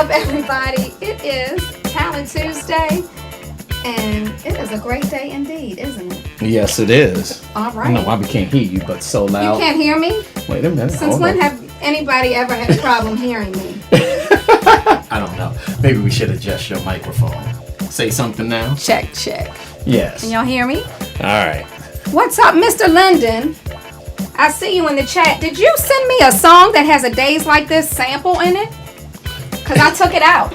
up, everybody? It is Talent Tuesday, and it is a great day indeed, isn't it? Yes, it is. All right. I don't know why we can't hear you, but so loud. You can't hear me? Wait a minute. Since when have anybody ever had a problem hearing me? I don't know. Maybe we should adjust your microphone. Say something now. Check. Yes. Can y'all hear me? All right. What's up, Mr. Linden? I see you in the chat. Did you send me a song that has a Days Like This sample in it? Because I took it out.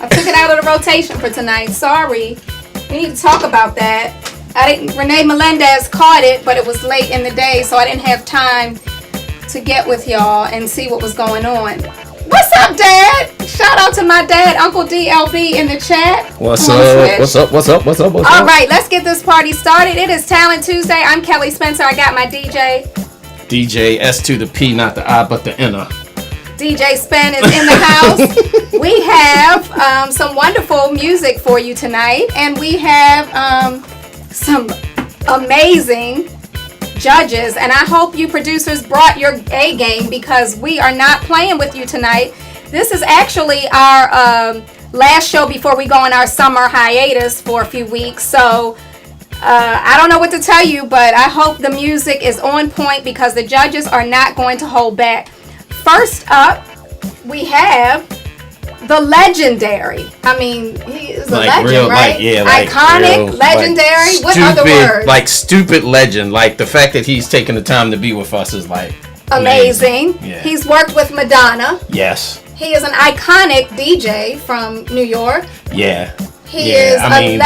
I took it out of the rotation for tonight. Sorry. We need to talk about that. Renee Melendez caught it, but it was late in the day, so I didn't have time to get with y'all and see what was going on. What's up, Dad? Shout out to my dad, Uncle DLB, in the chat. What's up? All right, let's get this party started. It is Talent Tuesday. I'm Kelly Spencer. I got my DJ S to the P, not the I, but the N. DJ Spen is in the house. We have some wonderful music for you tonight, and we have some amazing judges, and I hope you producers brought your A game, because we are not playing with you tonight. This is actually our last show before we go on our summer hiatus for a few weeks, so I don't know what to tell you, but I hope the music is on point, because the judges are not going to hold back. First up, we have the legendary. I mean, he is a legend, real, right? Iconic, real, legendary. Stupid, what other words? Like stupid legend. Like the fact that he's taking the time to be with us is like amazing. Yeah. He's worked with Madonna. Yes. He is an iconic DJ from New York. Yeah. He is iconic.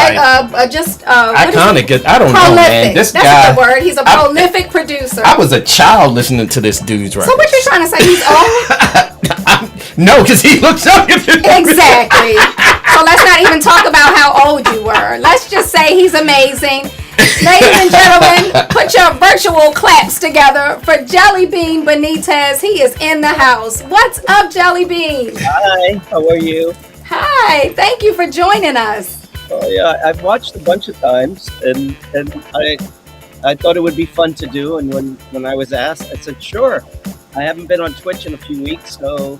I don't know, man. That's the word. He's a prolific producer. I was a child listening to this dude's records. So what you're trying to say? He's old? No, because he looks younger than me. Exactly. So let's not even talk about how old you were. Let's just say he's amazing. Ladies and gentlemen, put your virtual claps together for Jellybean Benítez. He is in the house. What's up, Jellybean? Hi, how are you? Hi, thank you for joining us. Oh yeah, I've watched a bunch of times, and I thought it would be fun to do. And when I was asked, I said sure. I haven't been on Twitch in a few weeks, so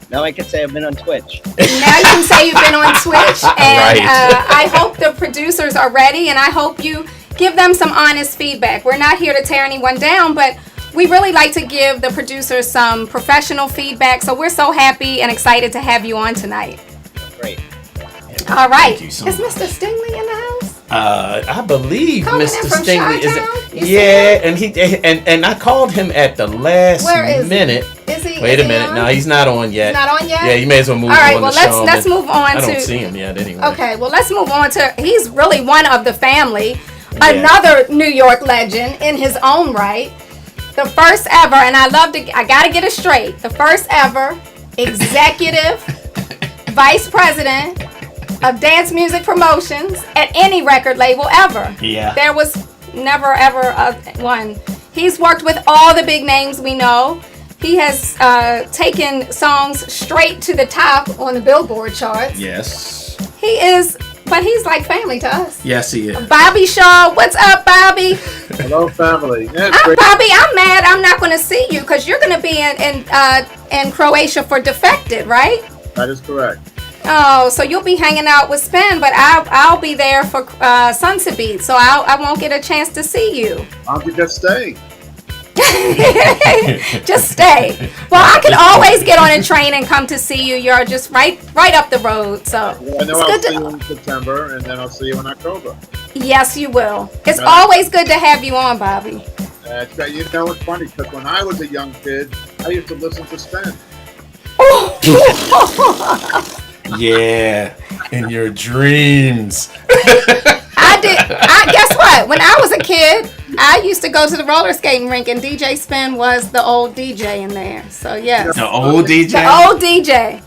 now I can say I've been on Twitch. Now you can say you've been on Twitch, and I hope the producers are ready, and I hope you give them some honest feedback. We're not here to tear anyone down, but we really like to give the producers some professional feedback, so we're so happy and excited to have you on tonight. Great. All right. Is Mr. Stingily in the house? I believe Coming Mr. in from Stingily Chi-Town? Yeah, and he and I called him at the last minute. Is he? Wait a minute. No, he's not on yet. He's not on yet? Yeah, you may as well move on. All right, on well, to Sean. let's move on to... I don't see him yet anyway. Okay, well, let's move on to... He's really one of the family. Yeah. Another New York legend in his own right. The first ever, and I gotta get it straight. The first ever executive vice president of dance music promotions at any record label ever. Yeah. There was never ever one. He's worked with all the big names we know. He has taken songs straight to the top on the Billboard charts. Yes. But he's like family to us. Yes, he is. Bobby Shaw, what's up, Bobby? Hello, family. Yeah, Bobby, I'm mad I'm not going to see you, because you're going to be in Croatia for Defected, right? that is correct. Oh, so you'll be hanging out with Spen, but I'll be there for Sunset Beat, so I won't get a chance to see you. I'll be just staying. Just stay. Well, I can always get on a train and come to see you. You're just right up the road. So I know I'll see you in September, and then I'll see you in October. Yes, you will. It's always good to have you on, Bobby. You know, it's funny, because when I was a young kid, I used to listen to Spen. Yeah, in your dreams. I did. Guess what? When I was a kid, I used to go to the roller skating rink, and DJ Spen was the old DJ in there. So yes, the old DJ. The old DJ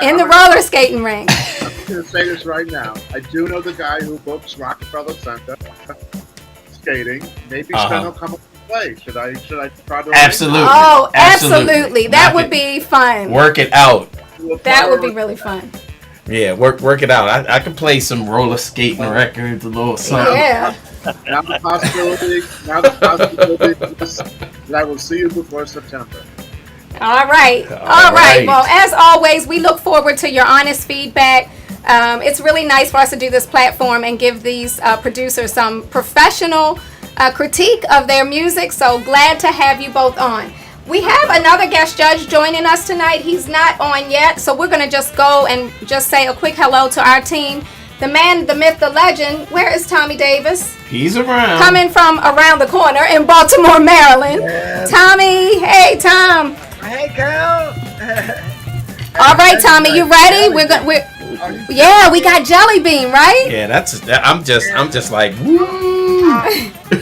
in the roller skating rink. I'm going to say this right now. I do know the guy who books Rockefeller Center skating. Maybe Spen will come up and play. Should I try to? Absolutely. Oh, absolutely. That would be fun. Work it out. That would be really fun. Yeah, work it out. I could play some roller skating records, a little something. Yeah. Now the possibility is that I will see you before September. All right. Well, as always, we look forward to your honest feedback. It's really nice for us to do this platform and give these producers some professional critique of their music. So glad to have you both on. We have another guest judge joining us tonight. He's not on yet, so we're going to just go and just say a quick hello to our team. The man, the myth, the legend. Where is Tommy Davis? He's around. Coming from around the corner in Baltimore, Maryland. Yes. Tommy, hey Tom. Hey, girl. All right, Tommy, you ready? We got Jellybean, right? Yeah, I'm just like, woo.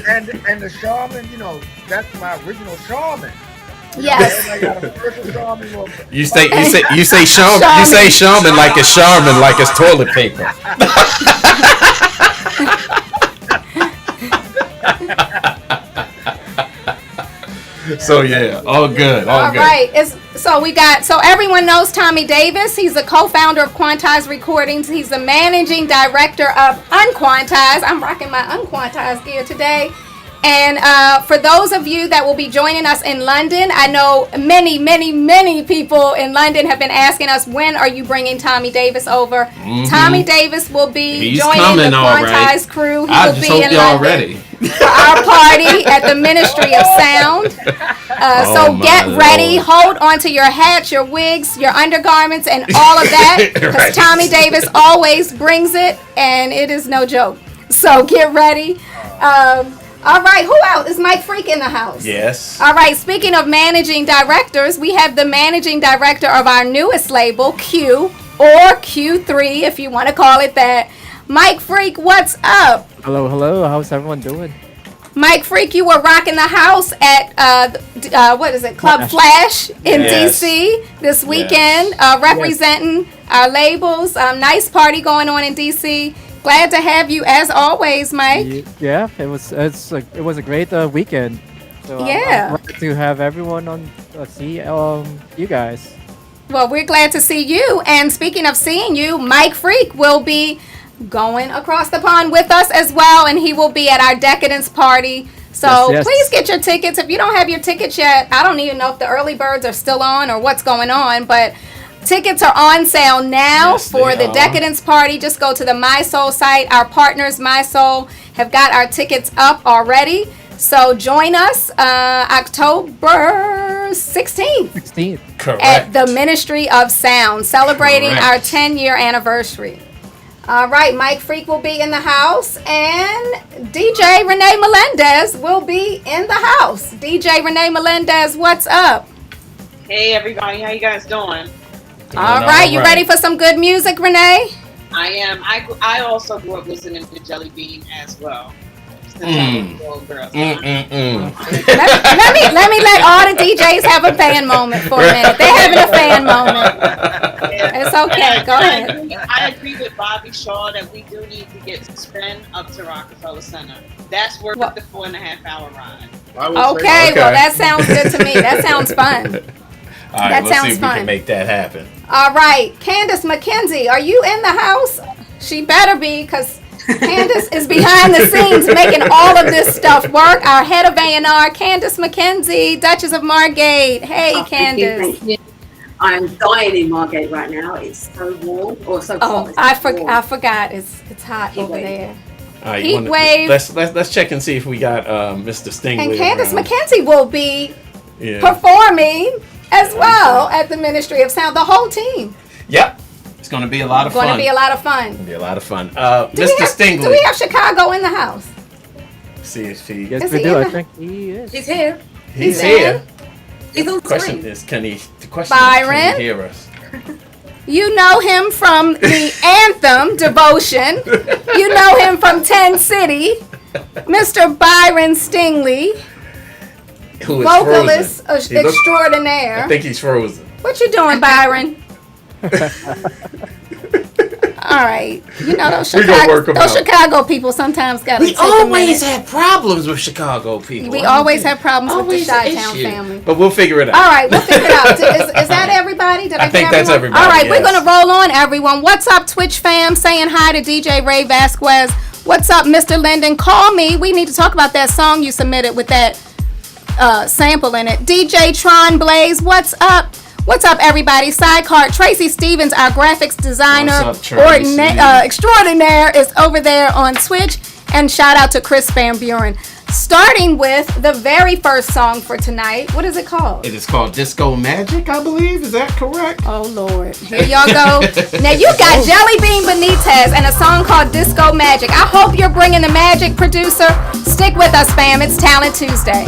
And the shaman, that's my original shaman. Yes. I got a special shaman. You say shaman like it's Charmin, like it's toilet paper. So yeah, all good. All right. So everyone knows Tommy Davis. He's the co-founder of Quantize Recordings. He's the managing director of Unquantize. I'm rocking my Unquantize gear today. And for those of you that will be joining us in London, I know many, many, many people in London have been asking us, when are you bringing Tommy Davis over? Mm-hmm. Tommy Davis will be joining the Quantize crew. He will be in London ready for our party at the Ministry of Sound. So get ready. Hold on to your hats, your wigs, your undergarments, and all of that. Because right. Tommy Davis always brings it, and it is no joke. So get ready. All right, who else? Is Mike Freak in the house? Yes. All right, speaking of managing directors, we have the managing director of our newest label, Q, or Q3, if you want to call it that. Mike Freak, what's up? Hello. How's everyone doing? Mike Freak, you were rocking the house at, Club Flash in D.C. this weekend, representing our labels. Nice party going on in D.C. Glad to have you as always, Mike. Yeah, it was a great weekend. So I'm glad to have everyone on see you guys. Well, we're glad to see you. And speaking of seeing you, Mike Freak will be going across the pond with us as well, and he will be at our Decadence party. So please get your tickets. If you don't have your tickets yet, I don't even know if the early birds are still on or what's going on, but tickets are on sale now for the Decadence party. Just go to the My Soul site. Our partners, My Soul, have got our tickets up already. So join us October 16th. Correct. At the Ministry of Sound, celebrating our 10-year anniversary. All right, Mike Freak will be in the house, and DJ Renee Melendez will be in the house. DJ Renee Melendez, what's up? Hey, everybody. How you guys doing? All right, you ready for some good music, Renee? I am. I also grew up listening to Jellybean as well. Let me let all the DJs have a fan moment for a minute. They're having a fan moment. It's okay. Go ahead. I agree with Bobby Shaw that we do need to get Spen up to Rockefeller Center. That's worth the 4.5-hour ride. Okay, well, that sounds good to me. That sounds fun. All right, that let's sounds see if fun. we can make that happen. All right, Candace McKenzie, are you in the house? She better be, because Candace is behind the scenes making all of this stuff work. Our head of A&R, Candace McKenzie, Duchess of Margate. Hey, Candace. Thank you. I'm dying in Margate right now. It's so warm, or so hot. I forgot. It's hot over there. All right, Heat wave. Let's check and see if we got Mr. Stingily. And Candace around. McKenzie will be performing as well at the Ministry of Sound. The whole team. Yep. It's going to be a lot of fun. Going to be a lot of fun. Mr. Stingily. Do we have Chicago in the house? See if he... Yes, we do. I think he is. He's here. He's here. He's on question screen. is, can he hear us? You know him from the anthem, Devotion. You know him from 10 City. Mr. Byron Stingily. Who is vocalist frozen. extraordinaire. I think he's frozen. What you doing, Byron? All right. You know those Chicago people sometimes got to take always have problems with Chicago people. We always have problems with the Chi-Town family. But we'll figure it out. All right, we'll figure it out. Is that everybody? Did I think get that's everyone? everybody. All right, yes. we're going to roll on, everyone. What's up, Twitch fam? Saying hi to DJ Ray Vasquez. What's up, Mr. Linden? Call me. We need to talk about that song you submitted with that sample in it. DJ Tron Blaze, what's up? What's up, everybody? Sidecar Tracy Stevens, our graphics designer extraordinaire, is over there on Twitch. And shout out to Chris Van Buren. Starting with the very first song for tonight. What is it called? It is called Disco Magic, I believe. Is that correct? Oh, Lord. Here y'all go. Now, you got Jellybean Benítez and a song called Disco Magic. I hope you're bringing the magic, producer. Stick with us, fam. It's Talent Tuesday.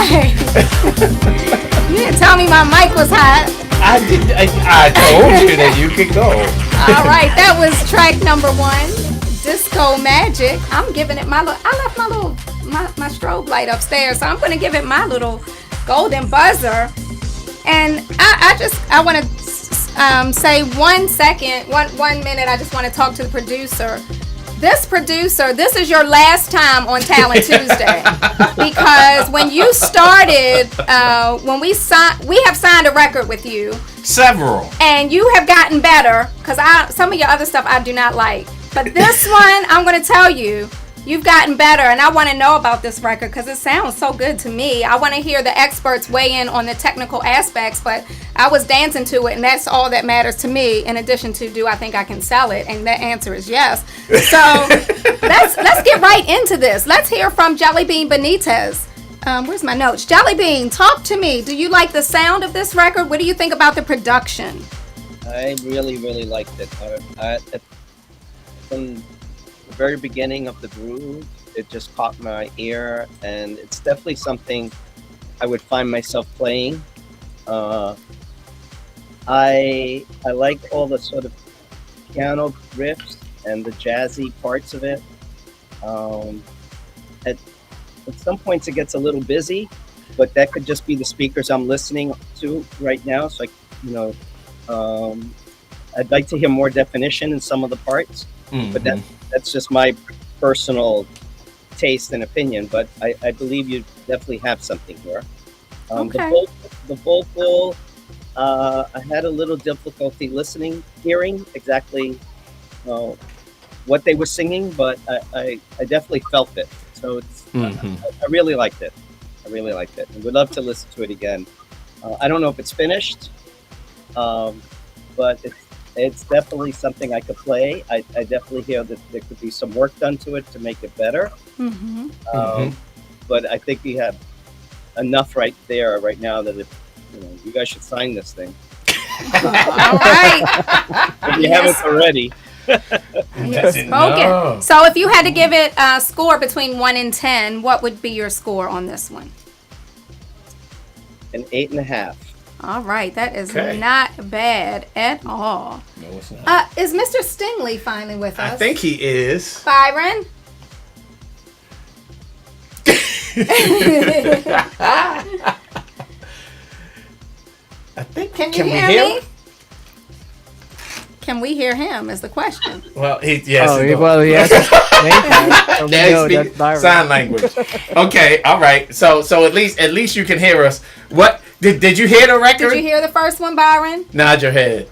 right. You didn't tell me my mic was hot. I told you that you could go. All right, that was track number 1, Disco Magic. I'm giving it my little. I left my strobe light upstairs, so I'm going to give it my little golden buzzer. And I want to say 1 second, one minute. I just want to talk to the producer. This is your last time on Talent Tuesday, because when you started, we have signed a record with you. Several. And you have gotten better, because some of your other stuff I do not like. But this one, I'm going to tell you, you've gotten better, and I want to know about this record because it sounds so good to me. I want to hear the experts weigh in on the technical aspects, but I was dancing to it, and that's all that matters to me, in addition to do I think I can sell it, and the answer is yes. So let's get right into this. Let's hear from Jellybean Benítez. Where's my notes? Jellybean, talk to me. Do you like the sound of this record? What do you think about the production? I really, really liked it. From the very beginning of the groove, it just caught my ear, and it's definitely something I would find myself playing. I like all the sort of piano riffs and the jazzy parts of it. At some points it gets a little busy, but that could just be the speakers I'm listening to right now. So I'd like to hear more definition in some of the parts, but that's just my personal taste and opinion. But I believe you definitely have something here. Okay. The vocal, I had a little difficulty hearing exactly what they were singing, but I definitely felt it. So I really liked it. I would love to listen to it again. I don't know if it's finished, but it's definitely something I could play. I definitely hear that there could be some work done to it to make it better. But I think we have enough right now that you guys should sign this thing. All right. If you haven't already. Spoken. No. So if you had to give it a score between 1 and 10, what would be your score on this one? An 8.5. All right, that is not bad at all. No, it's not. Is Mr. Stingily finally with us? I think he is. Byron? I think. Can we hear me? Can we hear him? Is the question. Well, yes. He has sign language. Okay, all right. So at least you can hear us. What did you hear the record? Did you hear the first one, Byron? Nod your head.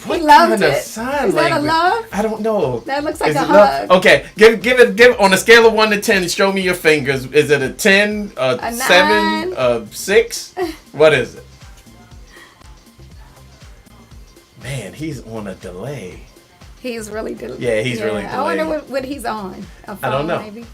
He loved it. Is that a love? I don't know. That looks like a hug. Okay, give it on a scale of 1 to 10. Show me your fingers. Is it a 10, a 7, a 6? What is it? Man, he's on a delay. He's really delayed. Yeah, he's really delayed. I wonder what he's on. A phone, I don't know. Maybe.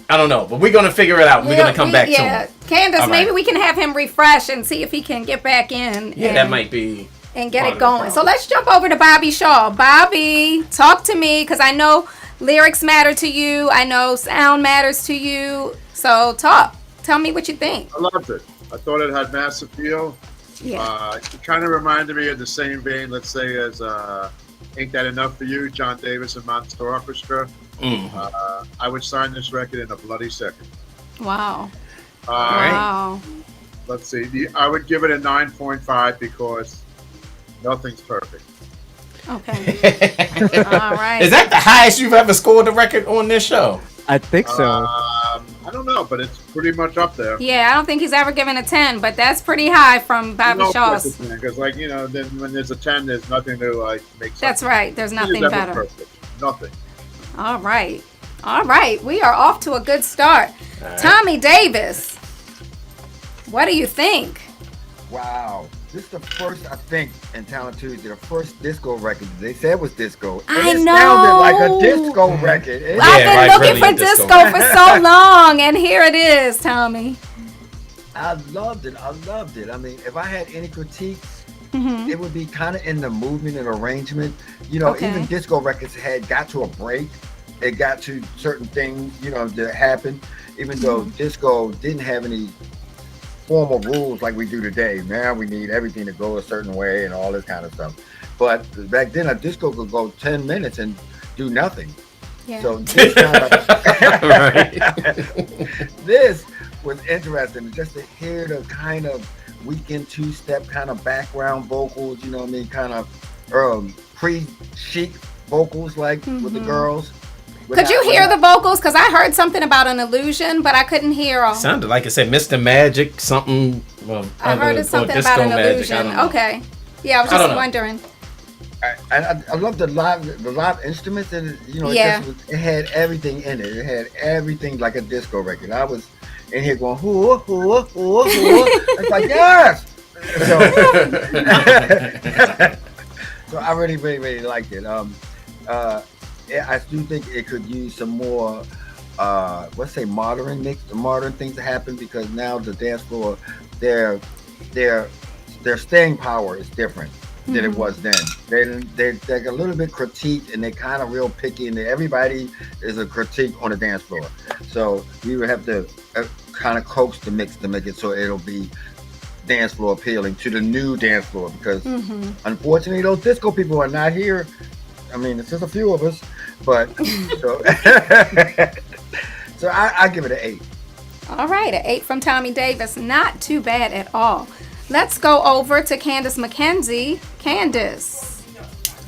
I don't know, but we're gonna figure it out. We're gonna come back to him. Candace, maybe we can have him refresh and see if he can get back in. Yeah, that might be. And get it going. So let's jump over to Bobby Shaw. Bobby, talk to me, because I know lyrics matter to you. I know sound matters to you. So talk. Tell me what you think. I loved it. I thought it had mass appeal. Yeah. It kind of reminded me of the same vein, let's say, as Ain't That Enough For You, John Davis and Monster Orchestra. I would sign this record in a bloody second. Wow. Wow. Let's see. I would give it a 9.5 because nothing's perfect. Okay. All right. Is that the highest you've ever scored a record on this show? I think so. I don't know, but it's pretty much up there. Yeah, I don't think he's ever given a 10, but that's pretty high from Bobby Shaw's. Because, then when there's a 10, there's nothing to make. That's right. There's nothing better. Perfect. Nothing. All right. We are off to a good start. Right. Tommy Davis, what do you think? Wow. This is the first, I think, in Talent Tuesday, the first disco record. They said was disco. I know. It sounded like a disco record. I've been looking for disco for so long, and here it is, Tommy. I loved it. I mean, if I had any critiques, it would be kind of in the movement and arrangement. You know, even disco records had got to a break. It got to certain things, you know, that happened. Even though disco didn't have any formal rules like we do today. Now we need everything to go a certain way and all this kind of stuff. But back then, a disco could go 10 minutes and do nothing. Yeah. So this this was interesting, just to hear the kind of weekend two-step kind of background vocals, you know what I mean, kind of pre-chic vocals like with the girls. Could you hear the vocals? Because I heard something about an illusion, but I couldn't hear them. Sounded like it said Mr. Magic, something. I heard something about an illusion. Okay. Yeah, I was just wondering. I love the live instruments, and you know, it had everything in it. It had everything like a disco record. I was in here going, hoo, hoo, hoo, hoo. It's like, yes! So I really, really, really liked it. I do think it could use some more, let's say, modern things to happen, because now the dance floor, their staying power is different than it was then. They're a little bit critiqued, and they're kind of real picky, and everybody is a critique on the dance floor. So we would have to kind of coax the mix to make it so it'll be dance floor appealing to the new dance floor, because unfortunately those disco people are not here. I mean, it's just a few of us, but so I give it an 8. All right, an 8 from Tommy Davis. Not too bad at all. Let's go over to Candace McKenzie. Candace.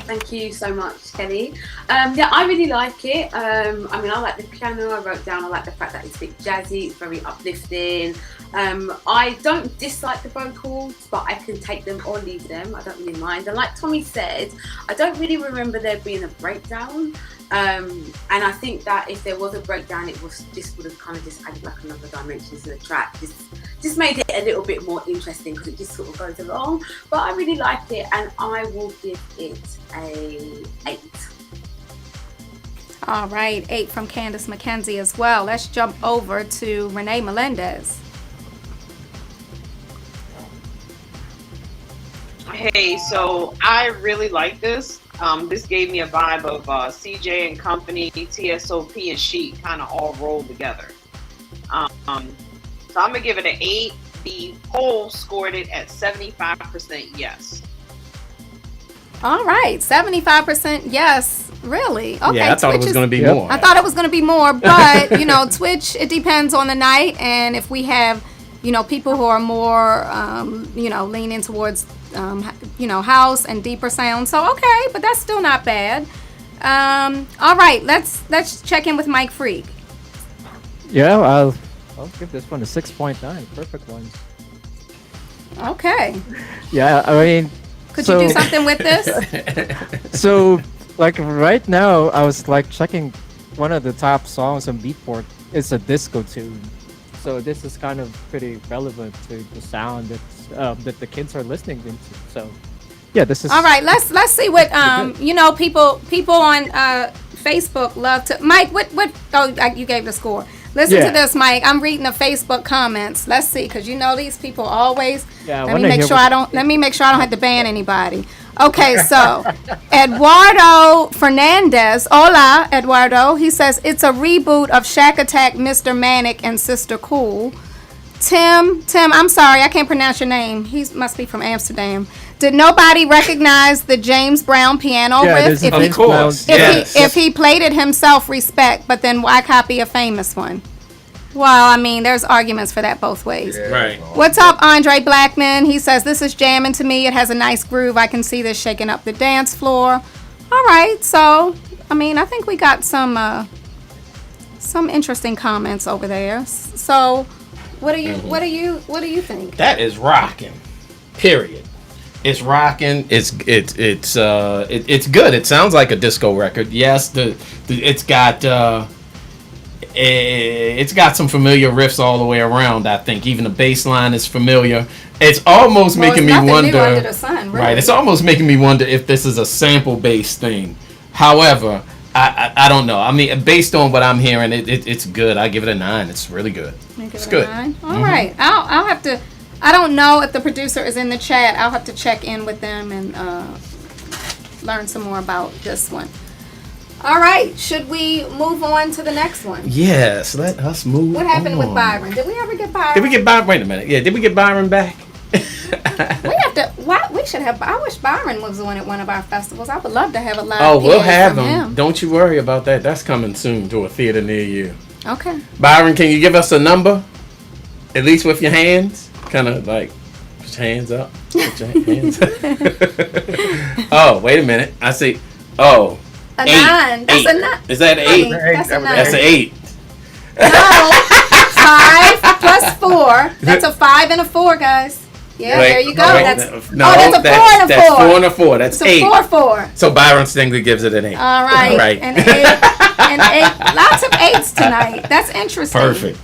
Thank you so much, Kelly. Yeah, I really like it. I mean, I like the piano. I wrote down, I like the fact that it's a bit jazzy, it's very uplifting. I don't dislike the vocals, but I can take them or leave them. I don't really mind. And like Tommy said, I don't really remember there being a breakdown. And I think that if there was a breakdown, it was just would have kind of just added like another dimension to the track. Just made it a little bit more interesting, because it just sort of goes along. But I really like it, and I will give it a 8. All right, 8 from Candace McKenzie as well. Let's jump over to Renee Melendez. Hey, so I really like this. This gave me a vibe of CJ and Company, TSOP, and Sheet kind of all rolled together. So I'm going to give it an 8. The poll scored it at 75% yes. All right, 75% yes. Really? Okay. Yeah, I thought it was going to be more. I thought it was going to be more, but, you know, Twitch, it depends on the night. And if we have, you know, people who are more, you know, leaning towards, you know, house and deeper sound. So, okay, but that's still not bad. All right, let's check in with Mike Freak. Yeah, I'll give this one a 6.9. Perfect one. Okay. Yeah, I mean... Could you do something with this? So, like, right now, I was, like, checking one of the top songs on Beatport. It's a disco tune. So this is kind of pretty relevant to the sound that the kids are listening into. So, yeah, this is... All right, let's see what, you know, people on Facebook love to... Mike, what you gave the score. Listen to this, Mike. I'm reading the Facebook comments. Let's see, because you know these people always. Yeah, let me make sure I don't have to ban anybody. Okay, so Eduardo Fernandez. Hola, Eduardo. He says it's a reboot of Shack Attack, Mr. Manic, and Sister Cool. Tim, I'm sorry, I can't pronounce your name. He must be from Amsterdam. Did nobody recognize the James Brown piano riff? If he played it himself, respect, but then why copy a famous one? Well, I mean, there's arguments for that both ways. Yeah, right. What's up, Andre Blackman? He says, this is jamming to me. It has a nice groove. I can see this shaking up the dance floor. All right, so, I mean, I think we got some interesting comments over there. So, what do you think? That is rocking. Period. It's rocking. It's good. It sounds like a disco record. Yes, it's got some familiar riffs all the way around. I think even the bass line is familiar. It's almost making me wonder. New under the sun, really. Right. It's almost making me wonder if this is a sample-based thing. However, I don't know. I mean, based on what I'm hearing, it's good. I give it a 9. It's really good. It's good. 9? All right. I'll have to I don't know if the producer is in the chat. I'll have to check in with them and learn some more about this one. All right, should we move on to the next one? Yes, let us move. What happened with Byron? Did we ever get Byron? Did we get Byron? Wait a minute. Yeah, did we get Byron back? We have to. We should have. I wish Byron was on at one of our festivals. I would love to have a live. Oh, we'll PA have from him. Don't you worry about that. That's coming soon to a theater near you. Okay. Byron, can you give us a number? At least with your hands, kind of like put your hands up. Put your hands up. Oh, wait a minute. I see. Oh. A 8. 9. That's 8. a 9. Is that 8? That's a 9. That's an 8. No. 5 plus 4. That's a 5 and a 4, guys. Yeah, Wait, there you go. wait, That's that's a 4 and a 4. That's 4 and a 4. That's it's 8. a 4. So Byron Stingily gives it an 8. All right. Right. An 8. An 8. Lots of 8s tonight. That's interesting. Perfect.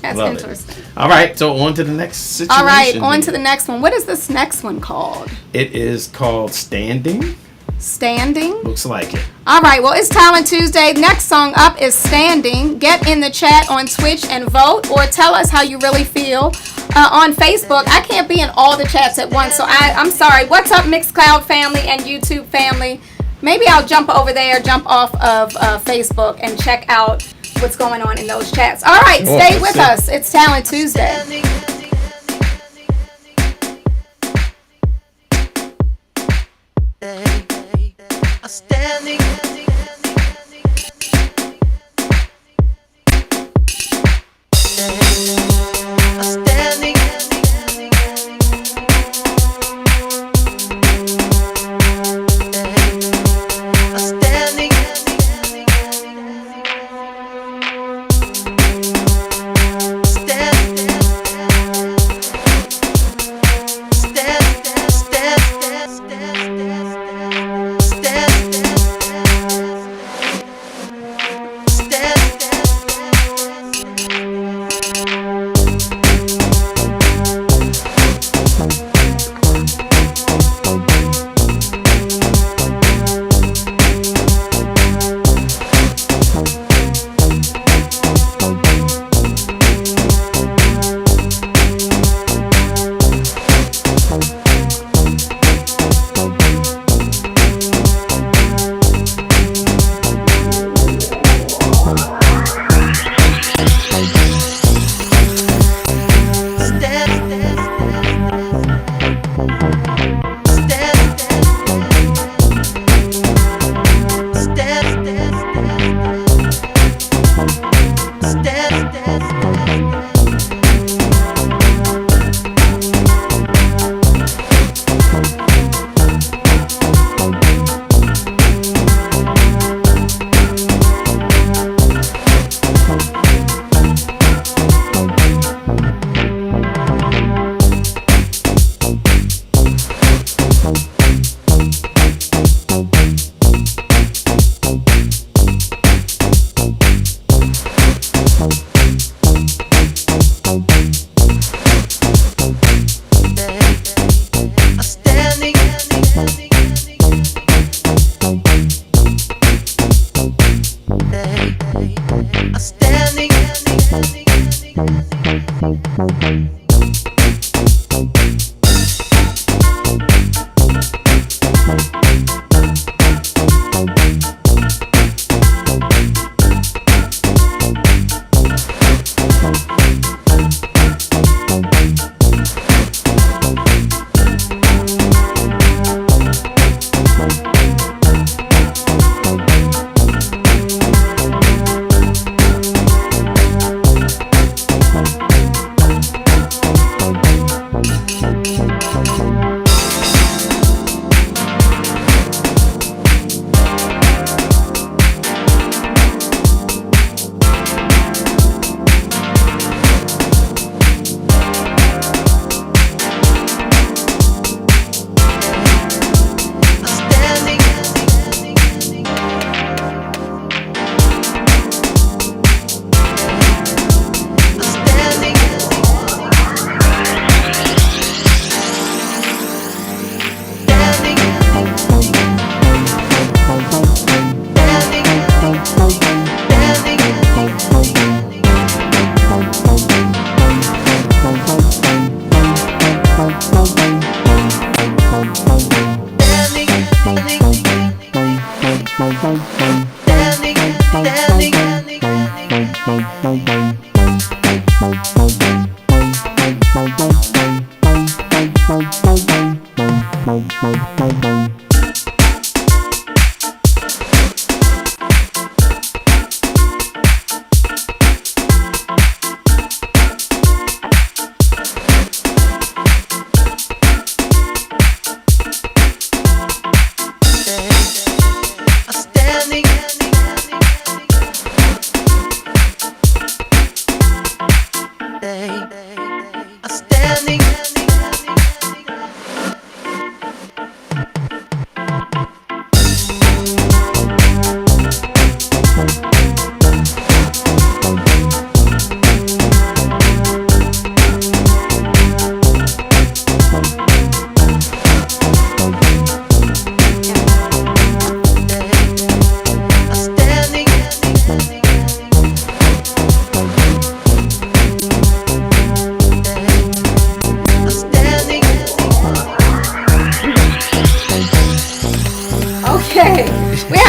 That's Love interesting. It. All right, so on to the next situation. All right, on to the next one. What is this next one called? It is called Standing. Standing? Looks like it. All right, well, it's Talent Tuesday. Next song up is Standing. Get in the chat on Twitch and vote, or tell us how you really feel on Facebook. I can't be in all the chats at once, so I'm sorry. What's up, Mixcloud family and YouTube family? Maybe I'll jump over there, jump off of Facebook, and check out what's going on in those chats. All right, stay with us. It's Talent Tuesday. Standing.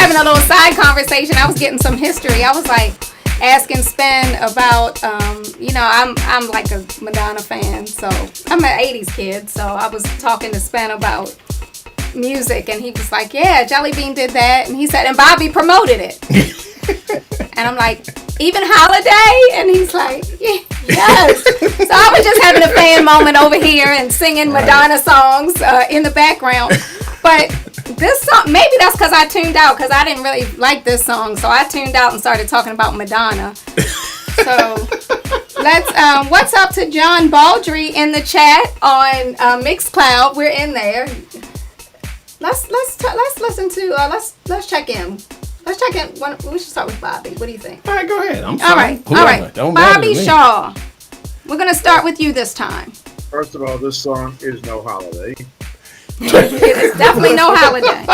A little side conversation. I was getting some history. I was like asking Spen about, I'm like a Madonna fan, so I'm an 80s kid, so I was talking to Spen about music, and he was like, yeah, Jellybean did that, and he said, and Bobby promoted it. And I'm like, even Holiday? And he's like, yeah, yes. So I was just having a fan moment over here and singing Madonna songs in the background. But this song, maybe that's because I tuned out, because I didn't really like this song. So I tuned out and started talking about Madonna. So let's, what's up to John Baldry in the chat on Mixcloud? We're in there. Let's listen to, let's check in. Let's check in. We should start with Bobby. What do you think? All right, go ahead. I'm all right. All right. Don't Bobby Shaw. We're going to start with you this time. First of all, this song is no holiday. It's definitely no holiday.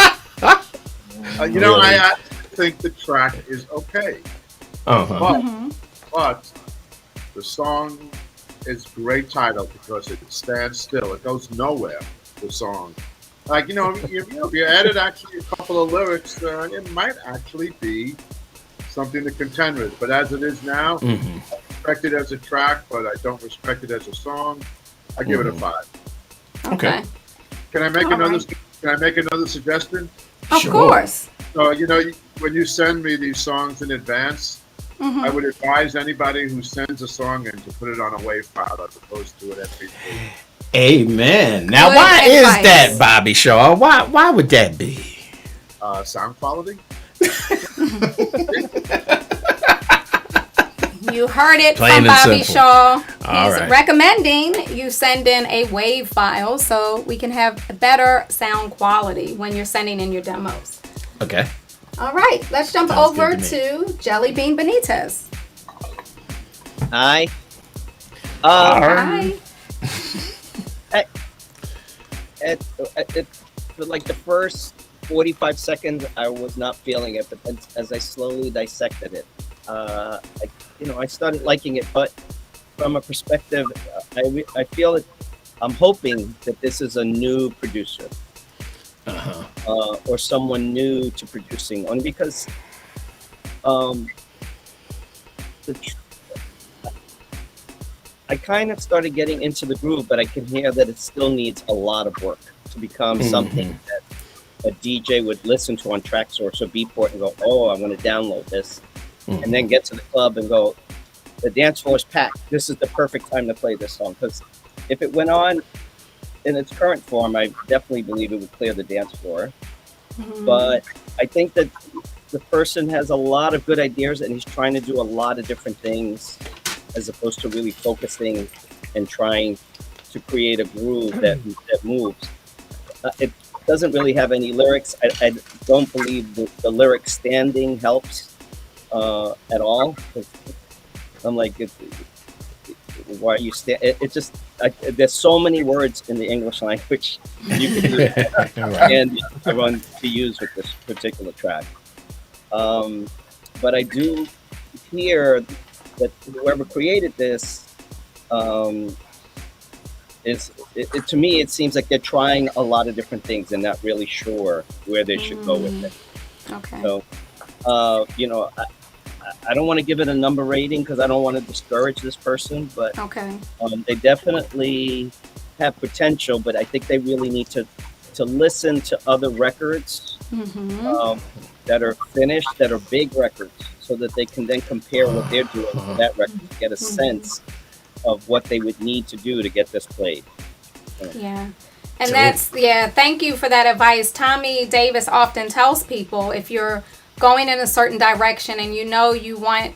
I think the track is okay. But the song is great title because it stands still. It goes nowhere, the song. Like, if you added actually a couple of lyrics, it might actually be something to contend with. But as it is now, I respect it as a track, but I don't respect it as a song. I give it a 5. Okay. Can I make another suggestion? Of course. So, when you send me these songs in advance, I would advise anybody who sends a song in to put it on a WAV file as opposed to an MP3. Amen. Now, why is that, Bobby Shaw? Why would that be? Sound quality. You heard it Plain from Bobby simple. Shaw. He's right. recommending you send in a WAV file so we can have better sound quality when you're sending in your demos. Okay. All right, let's jump Sounds over good to Jellybean Benítez. Hi. Hi. For like the first 45 seconds, I was not feeling it, but as I slowly dissected it, I started liking it. But from a perspective, I feel it. I'm hoping that this is a new producer, or someone new to producing, only because I kind of started getting into the groove, but I can hear that it still needs a lot of work to become something that a DJ would listen to on Traxsource or Beatport and go, oh, I'm going to download this. And then get to the club and go, the dance floor is packed. This is the perfect time to play this song. Because if it went on in its current form, I definitely believe it would clear the dance floor. But I think that the person has a lot of good ideas and he's trying to do a lot of different things as opposed to really focusing and trying to create a groove that moves. It doesn't really have any lyrics. I don't believe the lyric standing helps at all. I'm like, why are you it just, there's so many words in the English language you can use and I want to use with this particular track. But I do hear that whoever created this to me, it seems like they're trying a lot of different things and not really sure where they should go with it. Okay. So, I don't want to give it a number rating because I don't want to discourage this person, but Okay. they definitely have potential. But I think they really need to listen to other records that are finished, that are big records, so that they can then compare what they're doing to that record to get a sense of what they would need to do to get this played. Yeah. And thank you for that advice. Tommy Davis often tells people if you're going in a certain direction and you know you want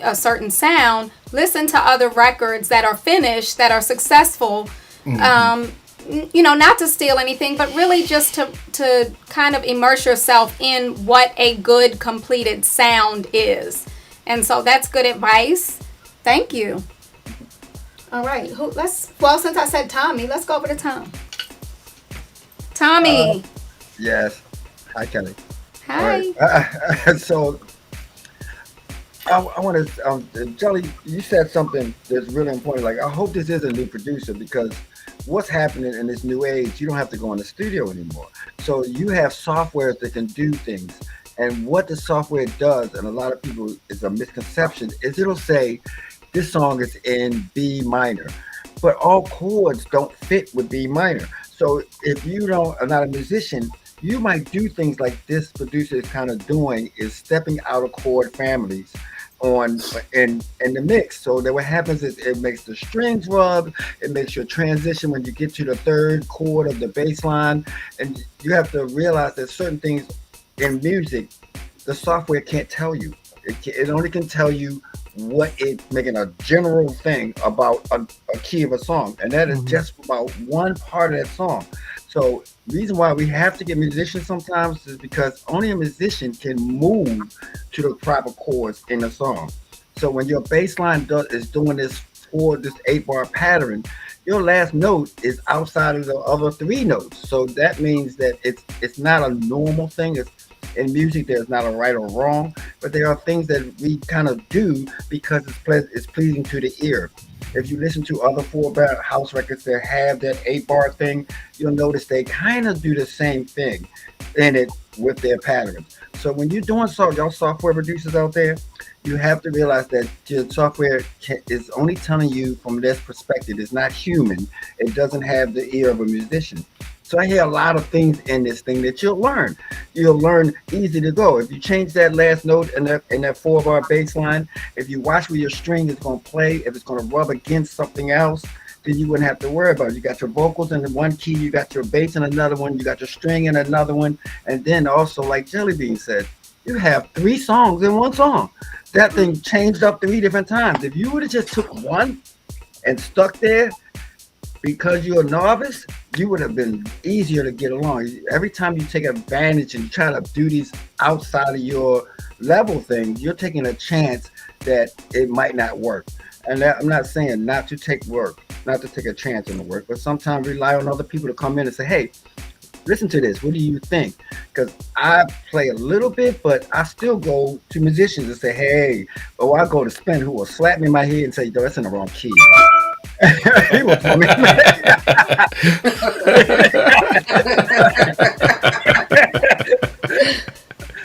a certain sound, listen to other records that are finished, that are successful. Not to steal anything, but really just to kind of immerse yourself in what a good completed sound is. And so that's good advice. Thank you. All right. Since I said Tommy, let's go over to Tom. Tommy. Yes. Hi, Kelly. Hi. Right. So I want to, Jelly, you said something that's really important. Like, I hope this is a new producer, because what's happening in this new age, you don't have to go in the studio anymore. So you have software that can do things. And what the software does, and a lot of people, is a misconception, is it'll say, this song is in B minor. But all chords don't fit with B minor. So if you are not a musician, you might do things like this producer is kind of doing, is stepping out of chord families in the mix. So that what happens is it makes the strings rub, it makes your transition when you get to the third chord of the bass line. And you have to realize that certain things in music, the software can't tell you. It only can tell you what it's making a general thing about a key of a song, and that is just about one part of that song. So reason why we have to get musicians sometimes is because only a musician can move to the proper chords in a song. So when your bass line is doing this 8-bar pattern, your last note is outside of the other 3 notes. So that means that it's not a normal thing. In music, there's not a right or wrong, but there are things that we kind of do because it's pleasing to the ear. If you listen to other 4-bar house records that have that 8-bar thing, you'll notice they kind of do the same thing in it with their patterns. So when you're doing y'all software producers out there, you have to realize that your software is only telling you from this perspective. It's not human. It doesn't have the ear of a musician. So I hear a lot of things in this thing that you'll learn. You'll learn easy to go. If you change that last note in that 4-bar bass line, if you watch where your string is going to play, if it's going to rub against something else, then you wouldn't have to worry about it. You got your vocals in one key, you got your bass in another one, you got your string in another one, and then also, like Jellybean said, you have 3 songs in one song. That thing changed up 3 different times. If you would have just took one and stuck there, because you're a novice, you would have been easier to get along. Every time you take advantage and you try to do these outside of your level things, you're taking a chance that it might not work. And I'm not saying not to take a chance on the work, but sometimes rely on other people to come in and say, hey, listen to this. What do you think? Because I play a little bit, but I still go to musicians and say, hey, I go to Spen, who will slap me in my head and say, that's in the wrong key. He will tell me.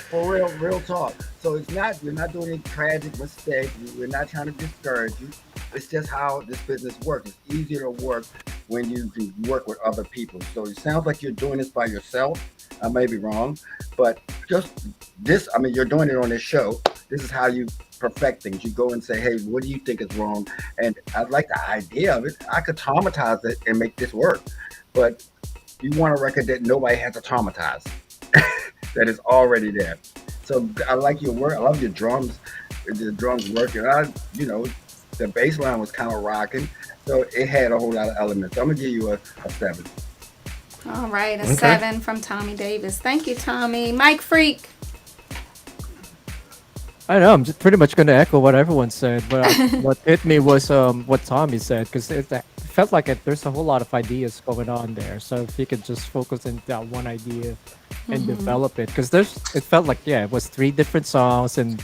For real talk. So we're not doing any tragic mistakes. We're not trying to discourage you. It's just how this business works. It's easier to work when you work with other people. So it sounds like you're doing this by yourself. I may be wrong, but just this, you're doing it on this show. This is how you perfect things. You go and say, hey, what do you think is wrong? And I like the idea of it. I could traumatize it and make this work. But you want a record that nobody has to traumatize, that is already there. So I like your work. I love your drums. The drums working. The bass line was kind of rocking. So it had a whole lot of elements. So I'm going to give you a 7. All right, 7 from Tommy Davis. Thank you, Tommy. Mike Freak. I don't know. I'm just pretty much going to echo what everyone said, but what hit me was what Tommy said, because it felt like there's a whole lot of ideas going on there. So if you could just focus on that one idea and develop it, because it felt like it was 3 different songs and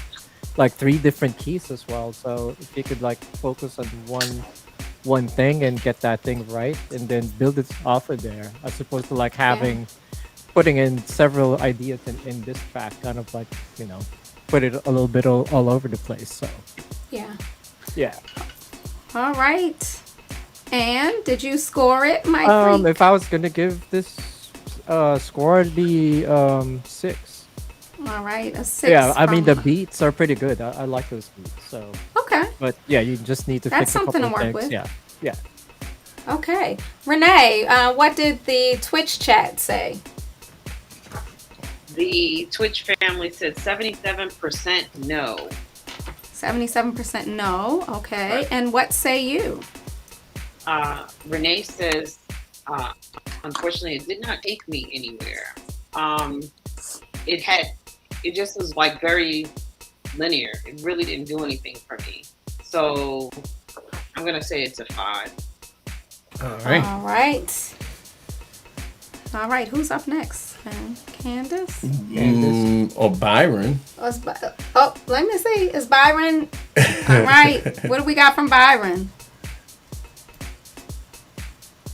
like 3 different keys as well. So if you could focus on one thing and get that thing right, and then build it off of there, as opposed to putting in several ideas in this track, kind of put it a little bit all over the place. So Yeah. yeah. All right. And did you score it, Mike? If I was gonna give this score, it'd be 6. All right, a 6. Yeah, I mean the beats are pretty good. I like those beats. So Okay. but yeah, you just need to That's fix a couple something to of work things. with. Yeah, yeah. Okay. Renee, what did the Twitch chat say? The Twitch family said 77% no. 77% no. Okay. Right. And what say you? Renee says, unfortunately, it did not take me anywhere. It just was like very linear. It really didn't do anything for me. So I'm gonna say it's a 5. All right. All right. All right. Who's up next? Candace? Or Byron. Let me see. Is Byron? All right. What do we got from Byron?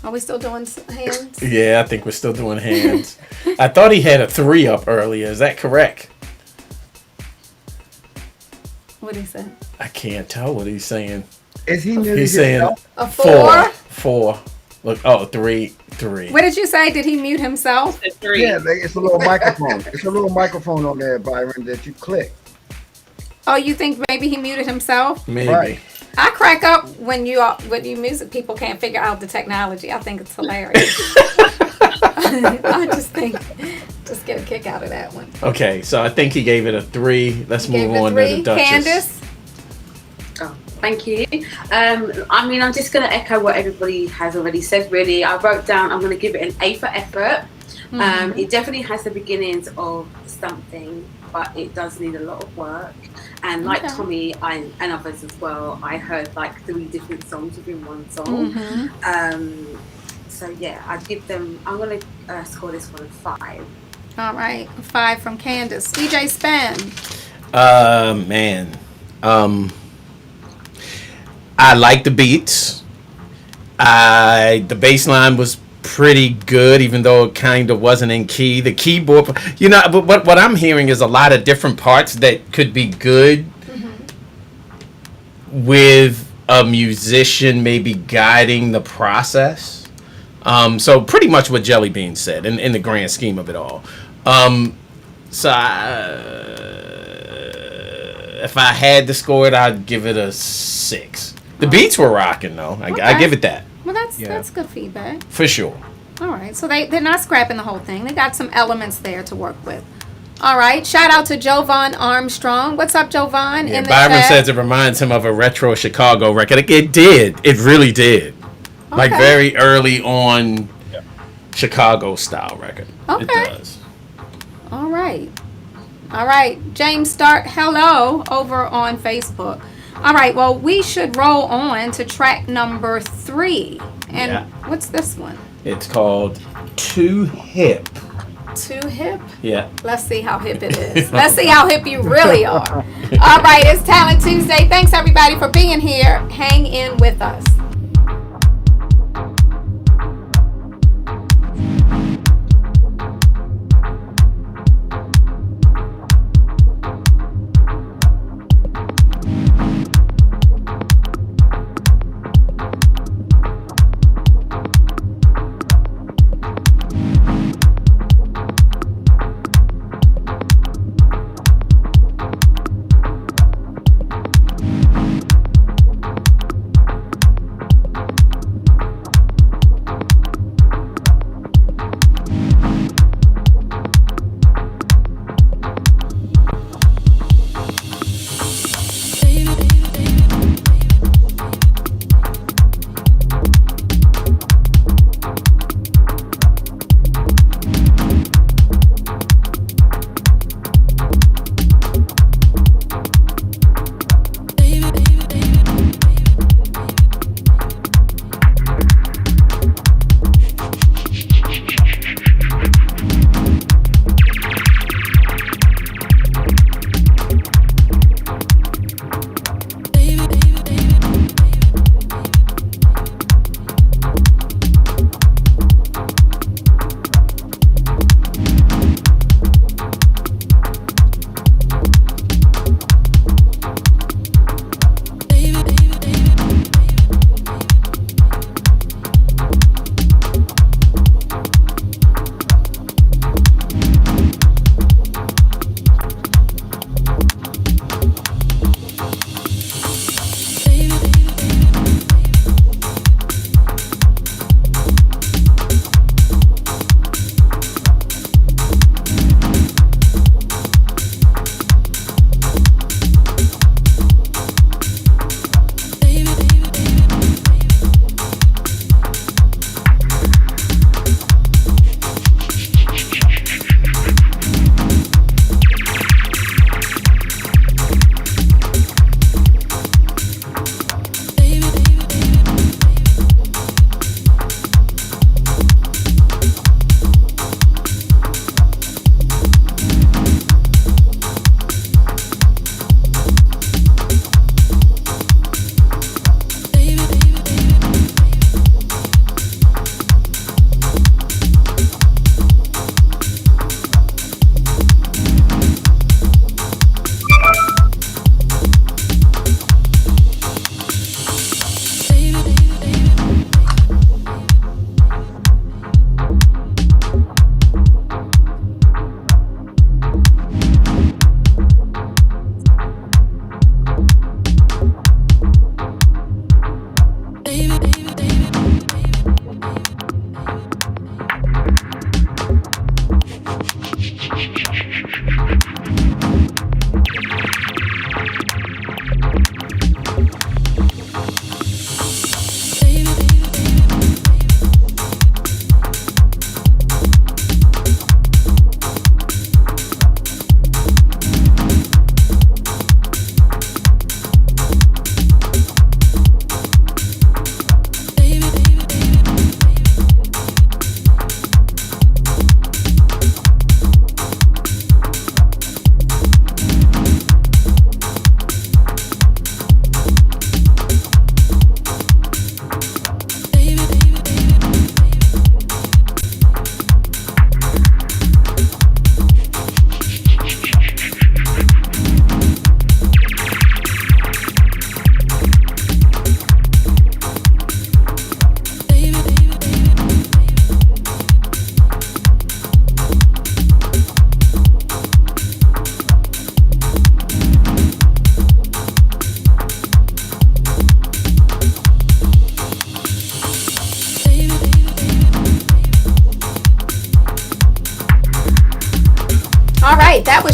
Are we still doing hands? Yeah, I think we're still doing hands. I thought he had a 3 up earlier. Is that correct? What did he say? I can't tell what he's saying. Is he muted He's saying himself? A 4? 4. Look, 3. What did you say? Did he mute himself? It's a 3. Yeah, it's a little microphone. It's a little microphone on there, Byron, that you click. Oh, you think maybe he muted himself? Maybe. Right. I crack up when you music people can't figure out the technology. I think it's hilarious. I just get a kick out of that one. Okay, so I think he gave it a 3. Let's Gave move it a on 3. to the Duchess. Candace? Oh, thank you. I mean, I'm just going to echo what everybody has already said, really. I wrote down, I'm going to give it an A for effort. It definitely has the beginnings of something, but it does need a lot of work. And like Tommy and others as well, I heard like 3 different songs within one song. So yeah, I'm going to score this one a 5. All right. A 5 from Candace. DJ Spen. Man. I like the beats. The bass line was pretty good, even though it kind of wasn't in key. The keyboard, but what I'm hearing is a lot of different parts that could be good with a musician maybe guiding the process. So pretty much what Jellybean said in the grand scheme of it all. If I had to score it, I'd give it a 6. The beats were rocking though. I give it that. Well, that's good feedback. For sure. All right. So they're not scrapping the whole thing. They got some elements there to work with. All right. Shout out to Jovan Armstrong. What's up, Jovan? Yeah, in the Byron chat? says it reminds him of a retro Chicago record. It did. It really did. Like very early on Chicago style record. Okay. It does. All right. All right. James Stark, hello, over on Facebook. All right. Well, we should roll on to track number 3. And what's this one? It's called Too Hip. Too hip? Yeah. Let's see how hip it is. Let's see how hip you really are. All right. It's Talent Tuesday. Thanks, everybody, for being here. Hang in with us.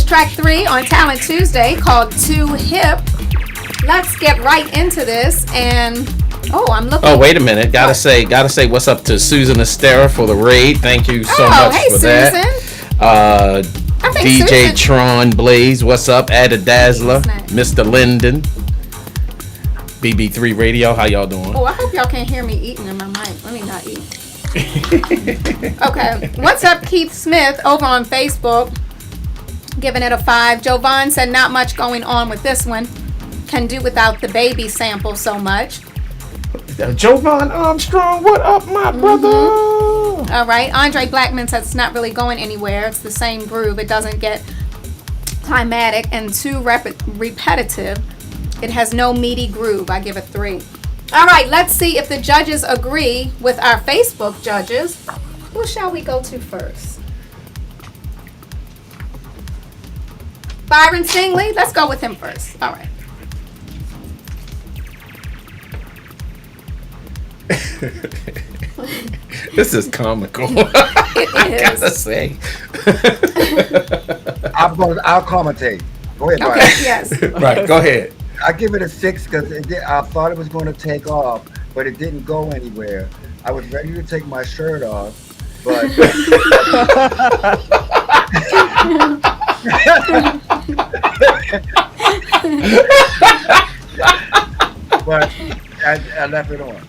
track 3 on Talent Tuesday called Too Hip. Let's get right into this. And I'm looking. Oh, wait a minute. Gotta say what's up to Susan Estera for the raid. Thank you so much hey, for Susan. that. DJ Susan. Tron Blaze, what's up? Ada Dazzler, Mr. Linden, BB3 Radio, how y'all doing? Oh, I hope y'all can't hear me eating in my mic. Let me not eat. Okay. What's up, Keith Smith over on Facebook? Giving it a 5. Jovan said not much going on with this one. Can do without the baby sample so much. Jovan Armstrong, what up, my brother? All right. Andre Blackman says it's not really going anywhere. It's the same groove. It doesn't get climatic and too repetitive. It has no meaty groove. I give it 3. All right. Let's see if the judges agree with our Facebook judges. Who shall we go to first? Byron Stingily. Let's go with him first. All right. This is comical. I gotta say. I'll commentate. Go ahead, Brian. Okay, yes. Right, go ahead. I give it a 6 because I thought it was going to take off, but it didn't go anywhere. I was ready to take my shirt off, but but I left it on.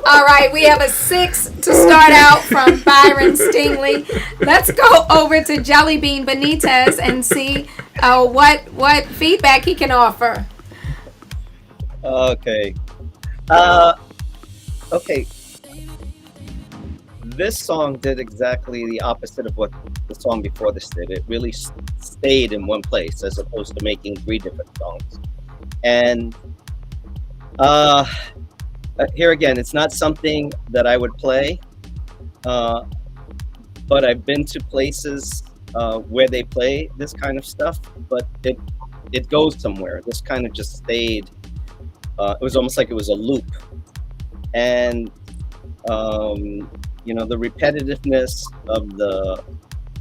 All right, we have a 6 to start out from Byron Stingily. Let's go over to Jellybean Benítez and see what feedback he can offer. Okay. Okay. This song did exactly the opposite of what the song before this did. It really stayed in one place as opposed to making 3 different songs. And here again, it's not something that I would play, but I've been to places where they play this kind of stuff, but it goes somewhere. This kind of just stayed. It was almost like it was a loop. And, the repetitiveness of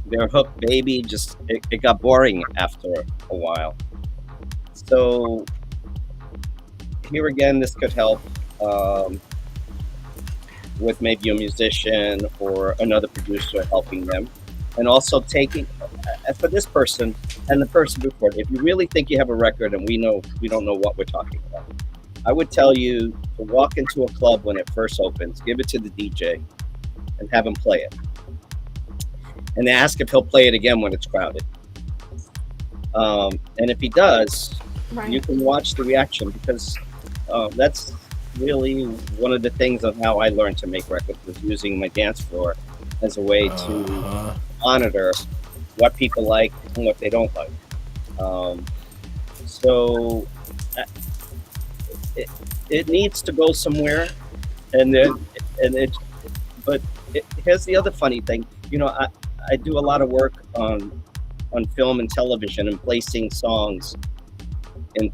their hook baby, just, it got boring after a while. So here again, this could help with maybe a musician or another producer helping them. And also taking, for this person and the person before, if you really think you have a record and we don't know what we're talking about, I would tell you to walk into a club when it first opens, give it to the DJ and have him play it. And ask if he'll play it again when it's crowded. And if he does, you can watch the reaction, because that's really one of the things of how I learned to make records, was using my dance floor as a way to monitor what people like and what they don't like. So it needs to go somewhere, but here's the other funny thing. I do a lot of work on film and television and placing songs in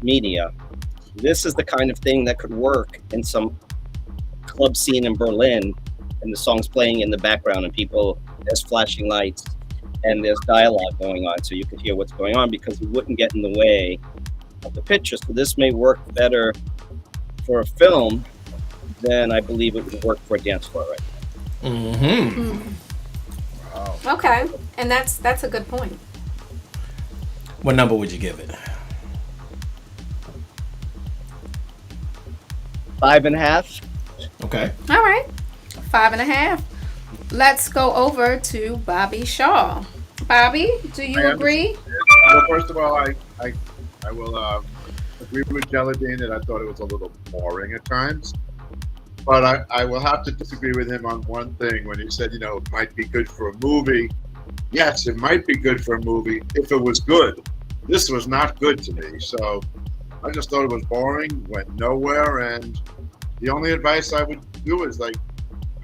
media. This is the kind of thing that could work in some club scene in Berlin, and the song's playing in the background and there's flashing lights and there's dialogue going on, so you could hear what's going on, because it wouldn't get in the way of the picture. So this may work better for a film than I believe it would work for a dance floor right now. Mm-hmm. Wow. Okay, and that's a good point. What number would you give it? 5.5. Okay. All right, 5.5. Let's go over to Bobby Shaw. Bobby, do you agree? Well, first of all, I will agree with Jellybean that I thought it was a little boring at times. But I will have to disagree with him on one thing when he said, it might be good for a movie. Yes, it might be good for a movie if it was good. This was not good to me. So I just thought it was boring, went nowhere. And the only advice I would do is I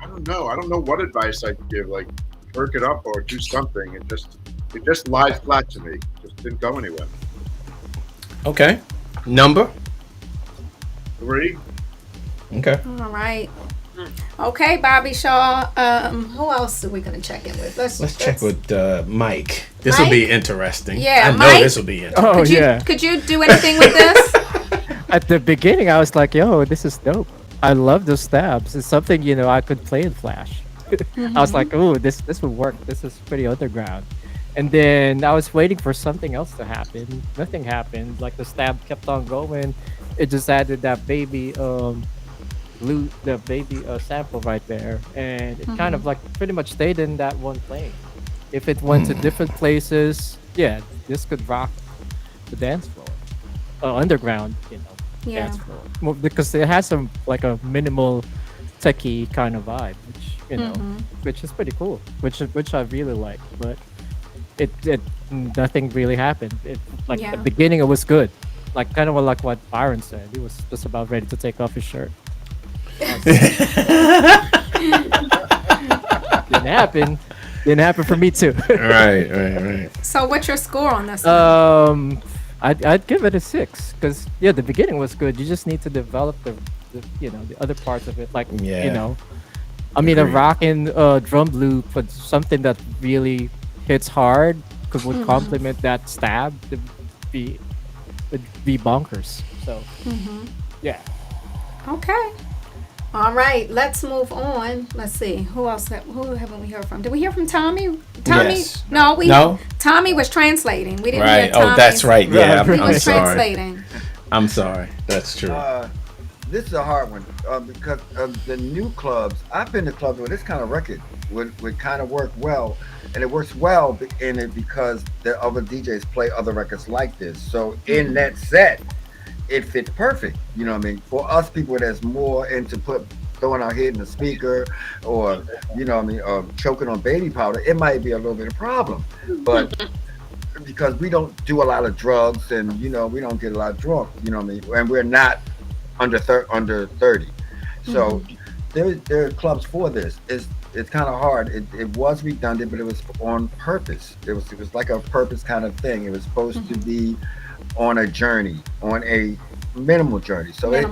don't know what advice I'd give, perk it up or do something. It just lied flat to me. Just didn't go anywhere. Okay. Number? 3. Okay. All right. Okay, Bobby Shaw. Who else are we gonna check in with? Let's check with Mike. This will be interesting. Yeah, I know Mike? this will be interesting. Oh yeah. Could you do anything with this? At the beginning, I was like, "Yo, this is dope. I love those stabs. It's something I could play in Flash." I was like, "Oh, this would work. This is pretty underground." And then I was waiting for something else to happen. Nothing happened. Like the stab kept on going. It just added that baby sample right there, and it kind of like pretty much stayed in that one plane. If it went to different places, yeah, this could rock the dance floor, underground, dance floor. Well, because it has some like a minimal techie kind of vibe, which is pretty cool, which I really like. But it nothing really happened. The beginning, it was good, like kind of like what Byron said. He was just about ready to take off his shirt. Didn't happen. Didn't happen for me too. Right. So, what's your score on this? I'd give it a 6 because the beginning was good. You just need to develop the other parts of it, a rockin' drum loop, but something that really hits hard because would complement that stab. Would be bonkers. So yeah. Okay. All right, let's move on. Let's see. Who else? Who haven't we heard from? Did we hear from Tommy? Tommy? Yes. No. Tommy was translating. We didn't hear Tommy. Oh, that's right. Yeah, He I'm was sorry. translating. I'm sorry. That's true. This is a hard one because of the new clubs. I've been to clubs where this kind of record would kind of work well, and it works well in it because the other DJs play other records like this. So in that set, it fits perfect. You know what I mean? For us people that's more into throwing our head in the speaker or, choking on baby powder, it might be a little bit of a problem. But because we don't do a lot of drugs and, we don't get a lot drunk, and we're not under 30. So there are clubs for this. It's kind of hard. It was redundant, but it was on purpose. It was like a purpose kind of thing. It was supposed to be on a journey, on a minimal journey. So it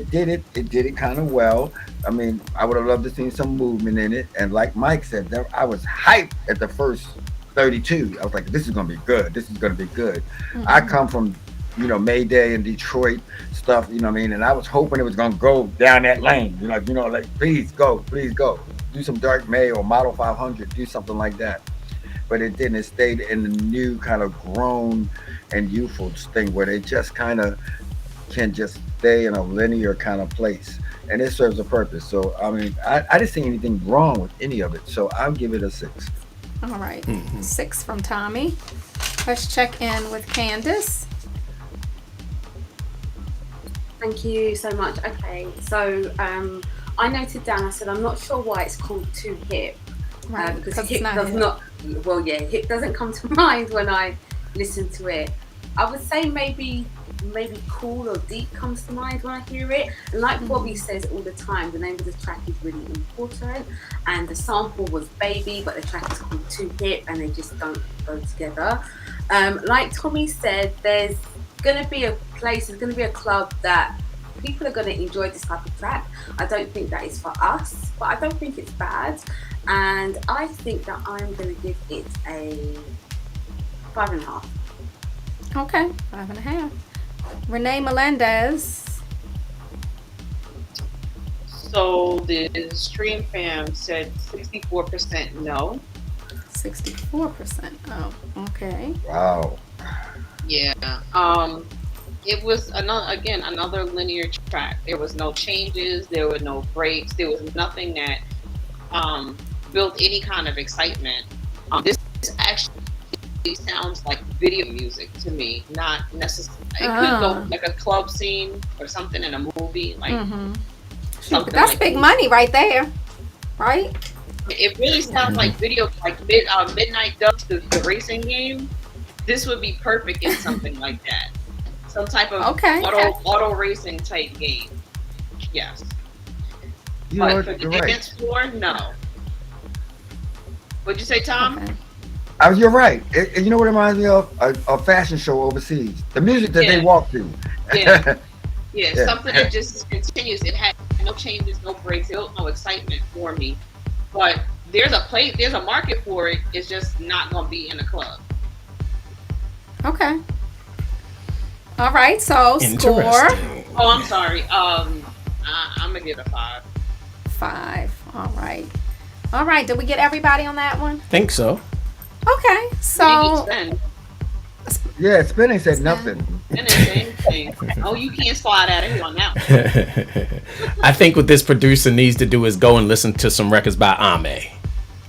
did it kind of well. I mean, I would have loved to see some movement in it. And like Mike said, I was hyped at the first 32. I was like, this is gonna be good. This is gonna be good. I come from Mayday and Detroit stuff, and I was hoping it was gonna go down that lane. Please go. Do some Dark May or Model 500, do something like that. But it didn't. It stayed in the new kind of grown and youthful thing where they just kind of can just stay in a linear kind of place, and it serves a purpose. So I mean, I didn't see anything wrong with any of it. So I'll give it a 6. All right, 6 from Tommy. Let's check in with Candace. Thank you so much. Okay, so I noted down. I said I'm not sure why it's called Too Hip. Right, because hip does not. Well, yeah, hip doesn't come to mind when I listen to it. I would say maybe cool or deep comes to mind when I hear it. And like Bobby says all the time, the name of the track is really important. And the sample was Baby, but the track is called Too Hip, and they just don't go together. Like Tommy said, there's going to be a club that people are going to enjoy this type of track. I don't think that is for us, but I don't think it's bad. And I think that I'm going to give it a 5.5. Okay, 5.5. Renee Melendez. So the Stream Fam said 64% no. 64%. Oh, okay. Wow. Yeah. It was another linear track. There was no changes. There were no breaks. There was nothing that built any kind of excitement. This actually sounds like video music to me, not necessarily. It could go like a club scene or something in a movie, like something. That's like big that. money right there, right? It really sounds like video, like Midnight Ducks, the racing game. This would be perfect in something like that. Some type of auto racing type game. Yes. But for the dance floor, no. What'd you say, Tom? Okay. You're right. You know what it reminds me of? A fashion show overseas. The music that they walk to. Yeah, something that just continues. It had no changes, no breaks, no excitement for me. But there's a market for it. It's just not gonna be in a club. Okay. All right. So score. Oh, I'm sorry. I'm gonna give it a 5. 5. All right. All right. Did we get everybody on that one? Think so. Okay. So. Yeah, Spen ain't said nothing. Oh, you can't slide out of here on that one. I think what this producer needs to do is go and listen to some records by Ame.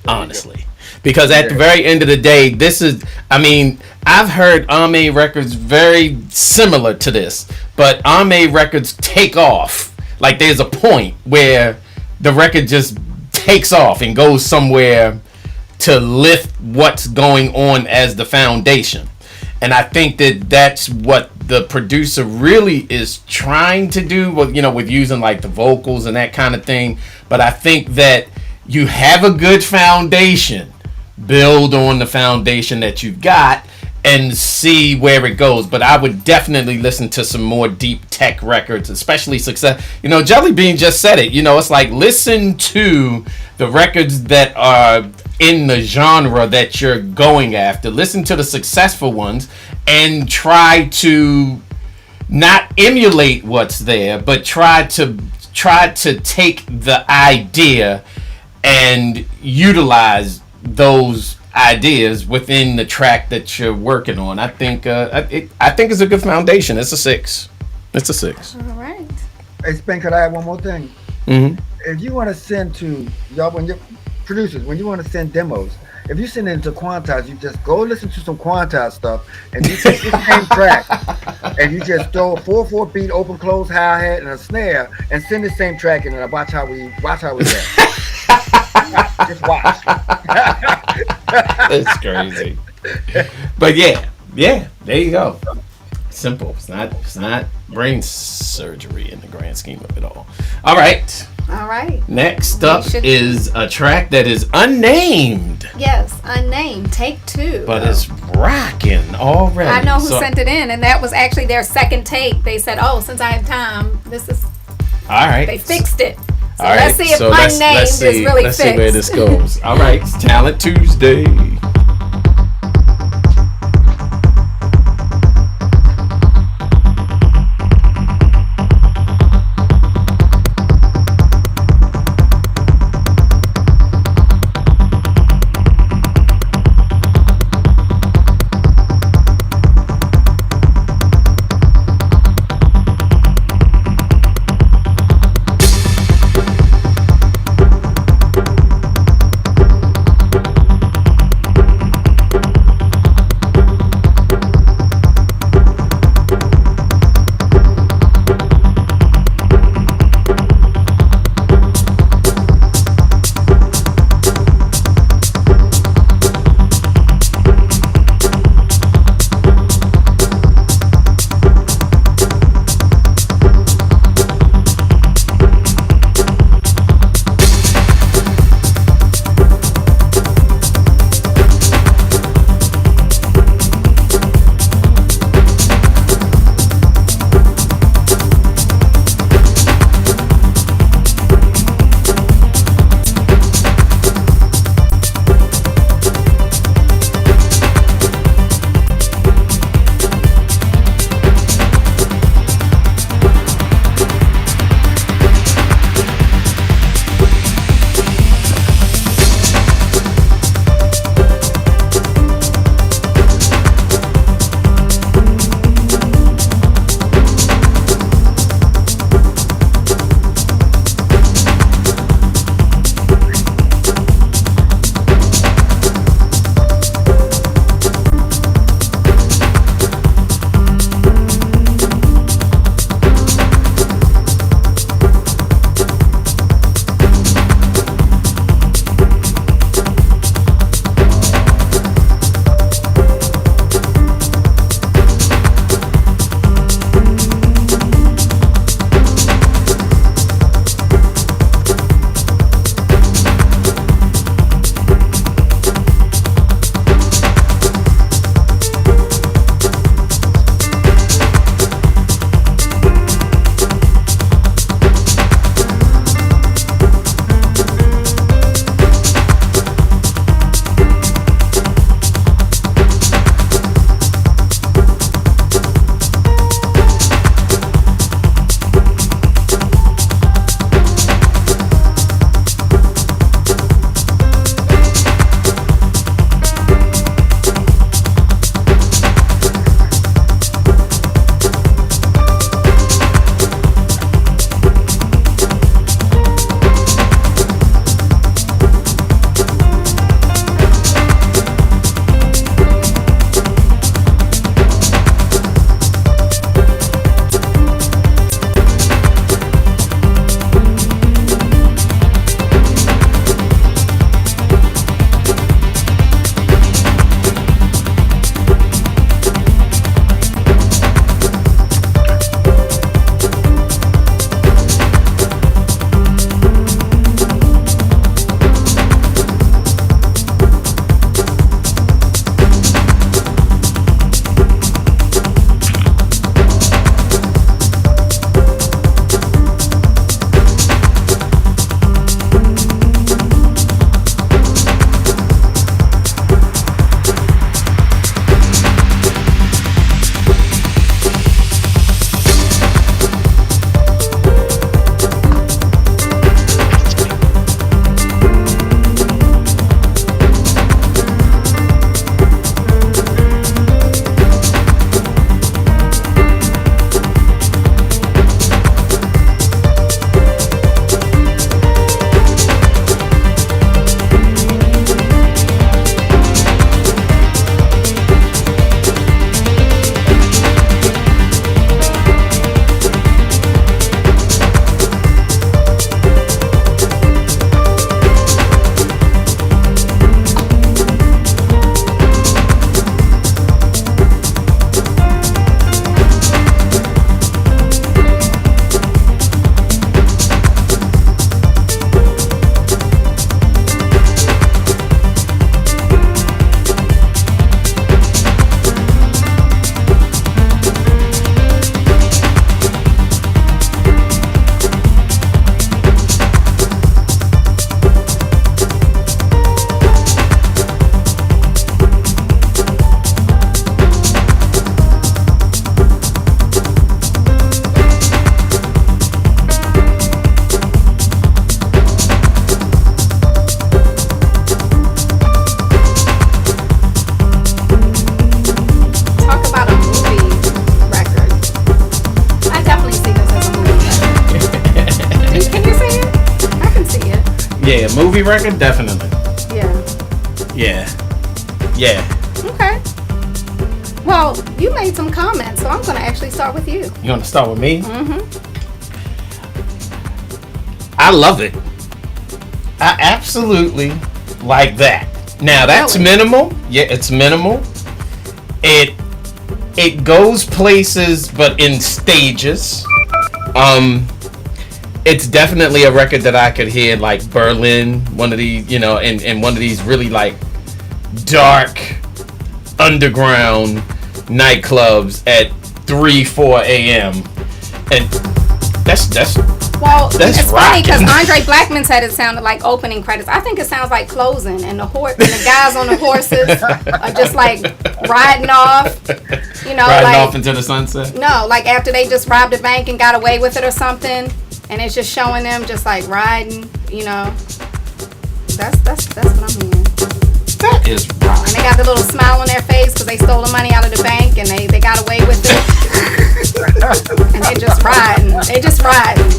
Honestly. Because at the very end of the day, I've heard Ame records very similar to this, but Ame records take off. Like there's a point where the record just takes off and goes somewhere to lift what's going on as the foundation. And I think that that's what the producer really is trying to do with using like the vocals and that kind of thing. But I think that you have a good foundation, build on the foundation that you've got and see where it goes. But I would definitely listen to some more deep tech records, especially Success. Jellybean just said it. It's like listen to the records that are in the genre that you're going after. Listen to the successful ones and try to not emulate what's there, but try to take the idea and utilize those ideas within the track that you're working on. I think it's a good foundation. It's a 6. It's a 6. All right. Hey, Spen, could I add one more thing? Mm-hmm. If you want to send to y'all, when you're producers, when you want to send demos, if you send it into Quantize, you just go listen to some Quantize stuff, and you take the same track, and you just throw a 4/4 beat, open close hi-hat, and a snare, and send the same track, and then watch how we get. Just watch. That's crazy. But yeah, there you go. Simple. It's not brain surgery in the grand scheme of it all. All right. Next up is a track that is unnamed. Yes, unnamed. Take 2. But it's rocking already. I know who sent it in, and that was actually their second take. They said, "Oh, since I have time, this is." All right. They fixed it. So all right. let's see if unnamed is really fixed. Let's see where this goes. All right. It's Talent Tuesday. Yeah, movie record, definitely. Yeah. Yeah. Okay. Well, you made some comments, so I'm going to actually start with you. You want to start with me? Mm-hmm. I love it. I absolutely like that. Now that's minimal. Yeah, it's minimal. It goes places, but in stages. It's definitely a record that I could hear like Berlin, one of these, you know, in one of these really like dark underground nightclubs at 3-4 a.m. and that's well, it's funny because rocking. Andre Blackman said it sounded like opening credits. I think it sounds like closing, and the guys on the horses are just like riding off, you know, riding like off into the sunset. No, like after they just robbed a bank and got away with it or something, and it's just showing them just like riding, you know. That's what I'm hearing. That is right. And they got the little smile on their face because they stole the money out of the bank and they got away with it. And they just riding. They just riding.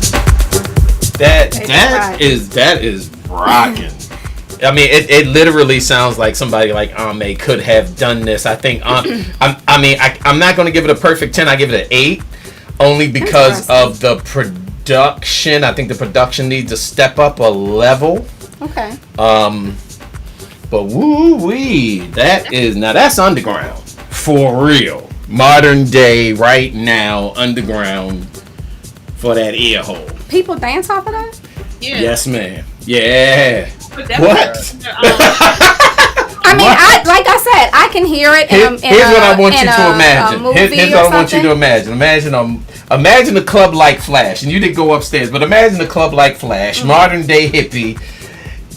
That is rocking. I mean, it literally sounds like somebody like Ame could have done this. I think I'm not going to give it a perfect 10. I give it an 8, only because of the production. I think the production needs to step up a level. Okay. But woo-wee, that's underground for real. Modern day, right now, underground for that ear hole. People dance off of that? Yeah. Yes, ma'am. Yeah. What? I mean, like I said, I can hear it. Here's what I want you to imagine. Here's what I want you to imagine. Imagine a club like Flash, and you didn't go upstairs, but imagine a club like Flash, modern day hippie,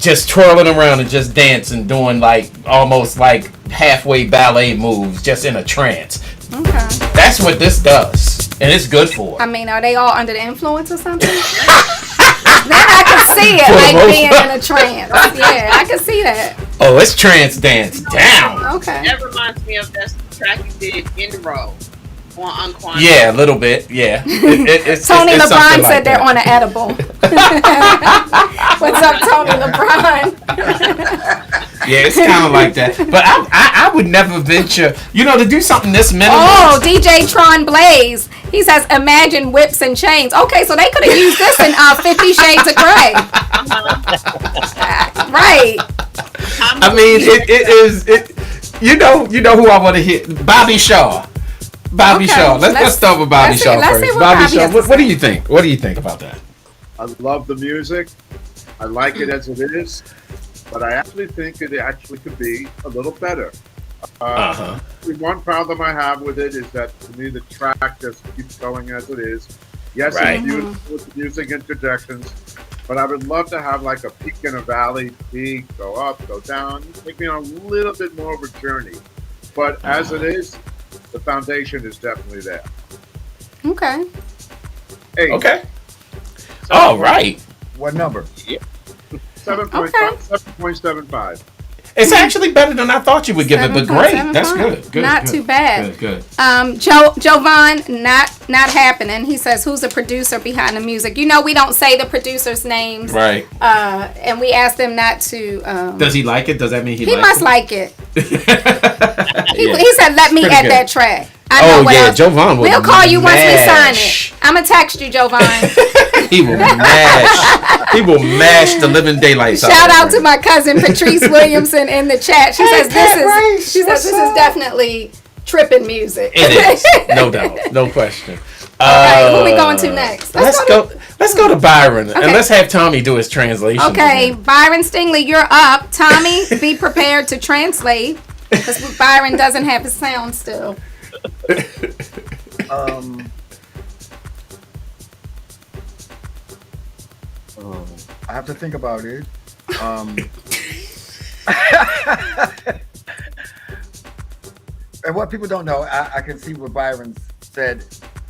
just twirling around and just dancing, doing like almost like halfway ballet moves, just in a trance. Okay. That's what this does, and it's good for it. I mean, are they all under the influence or something? Then I can see it, like being in a trance. Yeah, I can see that. Oh, it's trance dance down. Okay. That reminds me of that track you did in the row on Unquan. Yeah, a little bit. Yeah. Tony LeBron said they're on an edible. What's up, Tony LeBron? Yeah, it's kind of like that. But I would never venture, to do something this minimal. Oh, DJ Tron Blaze. He says, imagine whips and chains. Okay, so they could have used this in 50 Shades of Grey. Right. I mean, it is. You know who I want to hit? Bobby Shaw. Bobby Shaw. Let's start with Bobby Shaw first. Bobby Shaw. What do you think? What do you think about that? I love the music. I like it as it is, but I actually think it actually could be a little better. The one problem I have with it is that to me the track just keeps going as it is. Yes, it's beautiful with the music interjections, but I would love to have like a peak and a valley, peak, go up, go down, take me on a little bit more of a journey. But as it is, the foundation is definitely there. Okay. 8. Okay. All right. What number? 7.75. It's actually better than I thought you would give it, but great. That's good. Not too bad. Good. Jovan, not happening. He says, who's the producer behind the music? We don't say the producers' names. Right. And we asked them not to. Does he like it? Does that mean he must like it. He said, let me add that track. Jovan will. We'll call you once we sign it. I'm going to text you, Jovan. He will mash the living daylights out. Shout out to my cousin Patrice Williamson in the chat. She says this is definitely tripping music. It is, no doubt, no question. Okay, who are we going to next? Let's go to Byron, and let's have Tommy do his translation. Okay, Byron Stingily, you're up. Tommy, be prepared to translate because Byron doesn't have his sound still. I have to think about it. And what people don't know, I can see what Byron said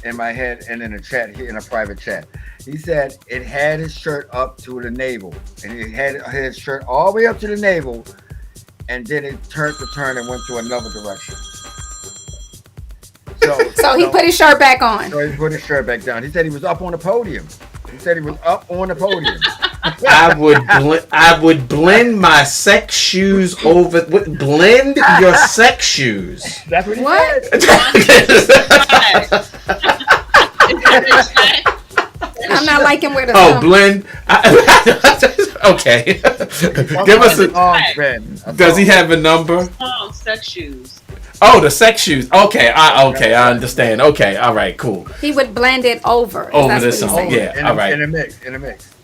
in my head and in a chat here, in a private chat. He said it had his shirt up to the navel, and it had his shirt all the way up to the navel, and then it turned the turn and went to another direction. So he put his shirt back on. So he put his shirt back down. He said he was up on the podium. He said he was up on the podium. I would blend my sex shoes over. Blend your sex shoes. That's what he What? said. I'm not liking where the blend. Okay. Give us a. Does he have a number? Sex shoes. Oh, the sex shoes. Okay, I understand. Okay, all right, cool. He would blend it over. Over the song. Yeah, all right. In a mix.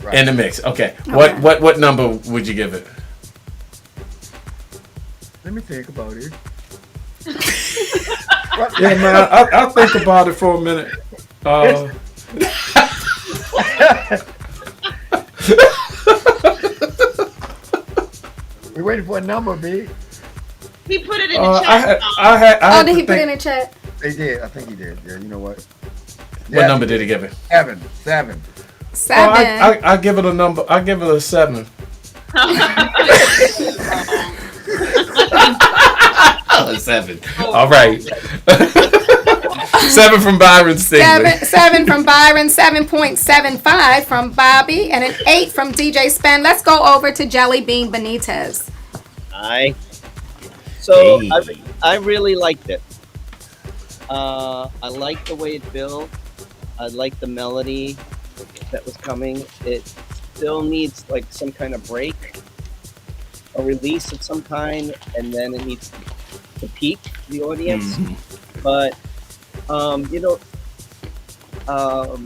Right. In the mix. Okay. What number would you give it? Let me think about it. Yeah, man. I'll think about it for a minute. We're waiting for a number, B. He put it in the chat. Did he put it in the chat? He did. I think he did. Yeah, you know what? What number did he give it? 7. 7. I give it a number. I give it a 7. Oh, 7. All right. 7 from Byron Stingily. 7 from Byron. 7.75 from Bobby, and an 8 from DJ Spen. Let's go over to Jellybean Benítez. So I really liked it. I like the way it built. I like the melody that was coming. It still needs like some kind of break, a release of some kind, and then it needs to peak the audience. Mm-hmm. But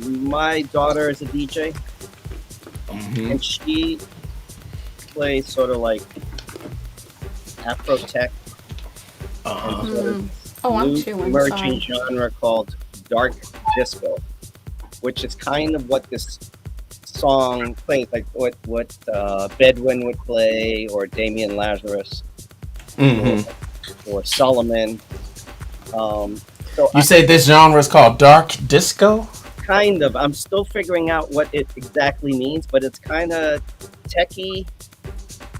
my daughter is a DJ, and she plays sort of like Afro tech. I'm chewing. Emerging genre called dark disco, which is kind of what this song plays, like what Bedouin would play, or Damien Lazarus, or Solomon. So you say this genre is called dark disco? Kind of. I'm still figuring out what it exactly means, but it's kind of techie,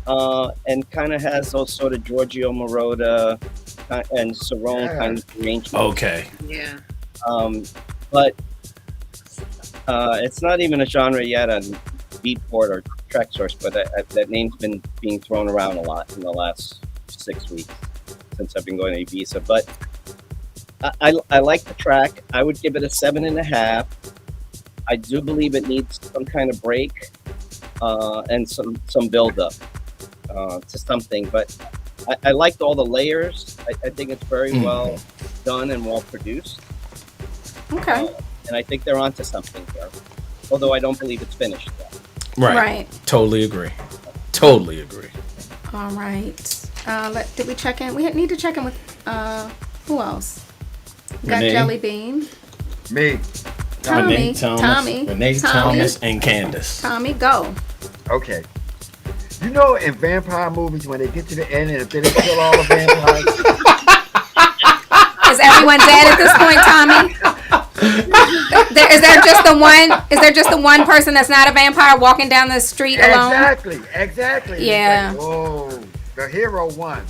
and kind of has those sort of Giorgio Moroder and Cerrone kind of arrangements. Okay. Yeah. But it's not even a genre yet on Beatport or TrackSource, but that name's been being thrown around a lot in the last 6 weeks since I've been going to Ibiza. But I like the track. I would give it a 7.5. I do believe it needs some kind of break and some build up to something. But I liked all the layers. I think it's very well done and well produced. Okay. And I think they're onto something here, although I don't believe it's finished yet. Right. Totally agree. All right. Did we check in? We need to check in with who else? We got Jellybean. Me. Tommy. Renee Thomas and Candace. Tommy, go. Okay. You know, in vampire movies, when they get to the end and if they don't kill all the vampires, is everyone dead at this point, Tommy? Is there just the one person that's not a vampire walking down the street alone? Exactly. Yeah. Like, whoa, the hero won.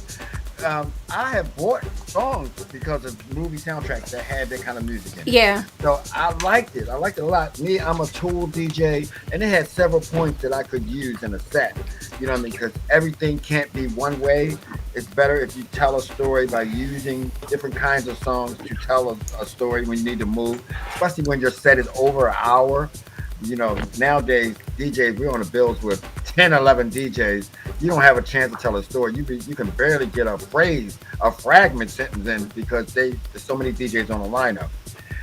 I have bought songs because of movie soundtracks that had that kind of music in it. Yeah. So I liked it. I liked it a lot. Me, I'm a Tool DJ, and it had several points that I could use in a set. You know what I mean? Because everything can't be one way. It's better if you tell a story by using different kinds of songs to tell a story when you need to move, especially when your set is over an hour. You know, nowadays, DJs, we're on the bills with 10, 11 DJs. You don't have a chance to tell a story. You can barely get a phrase, a fragment sentence in because there's so many DJs on the lineup.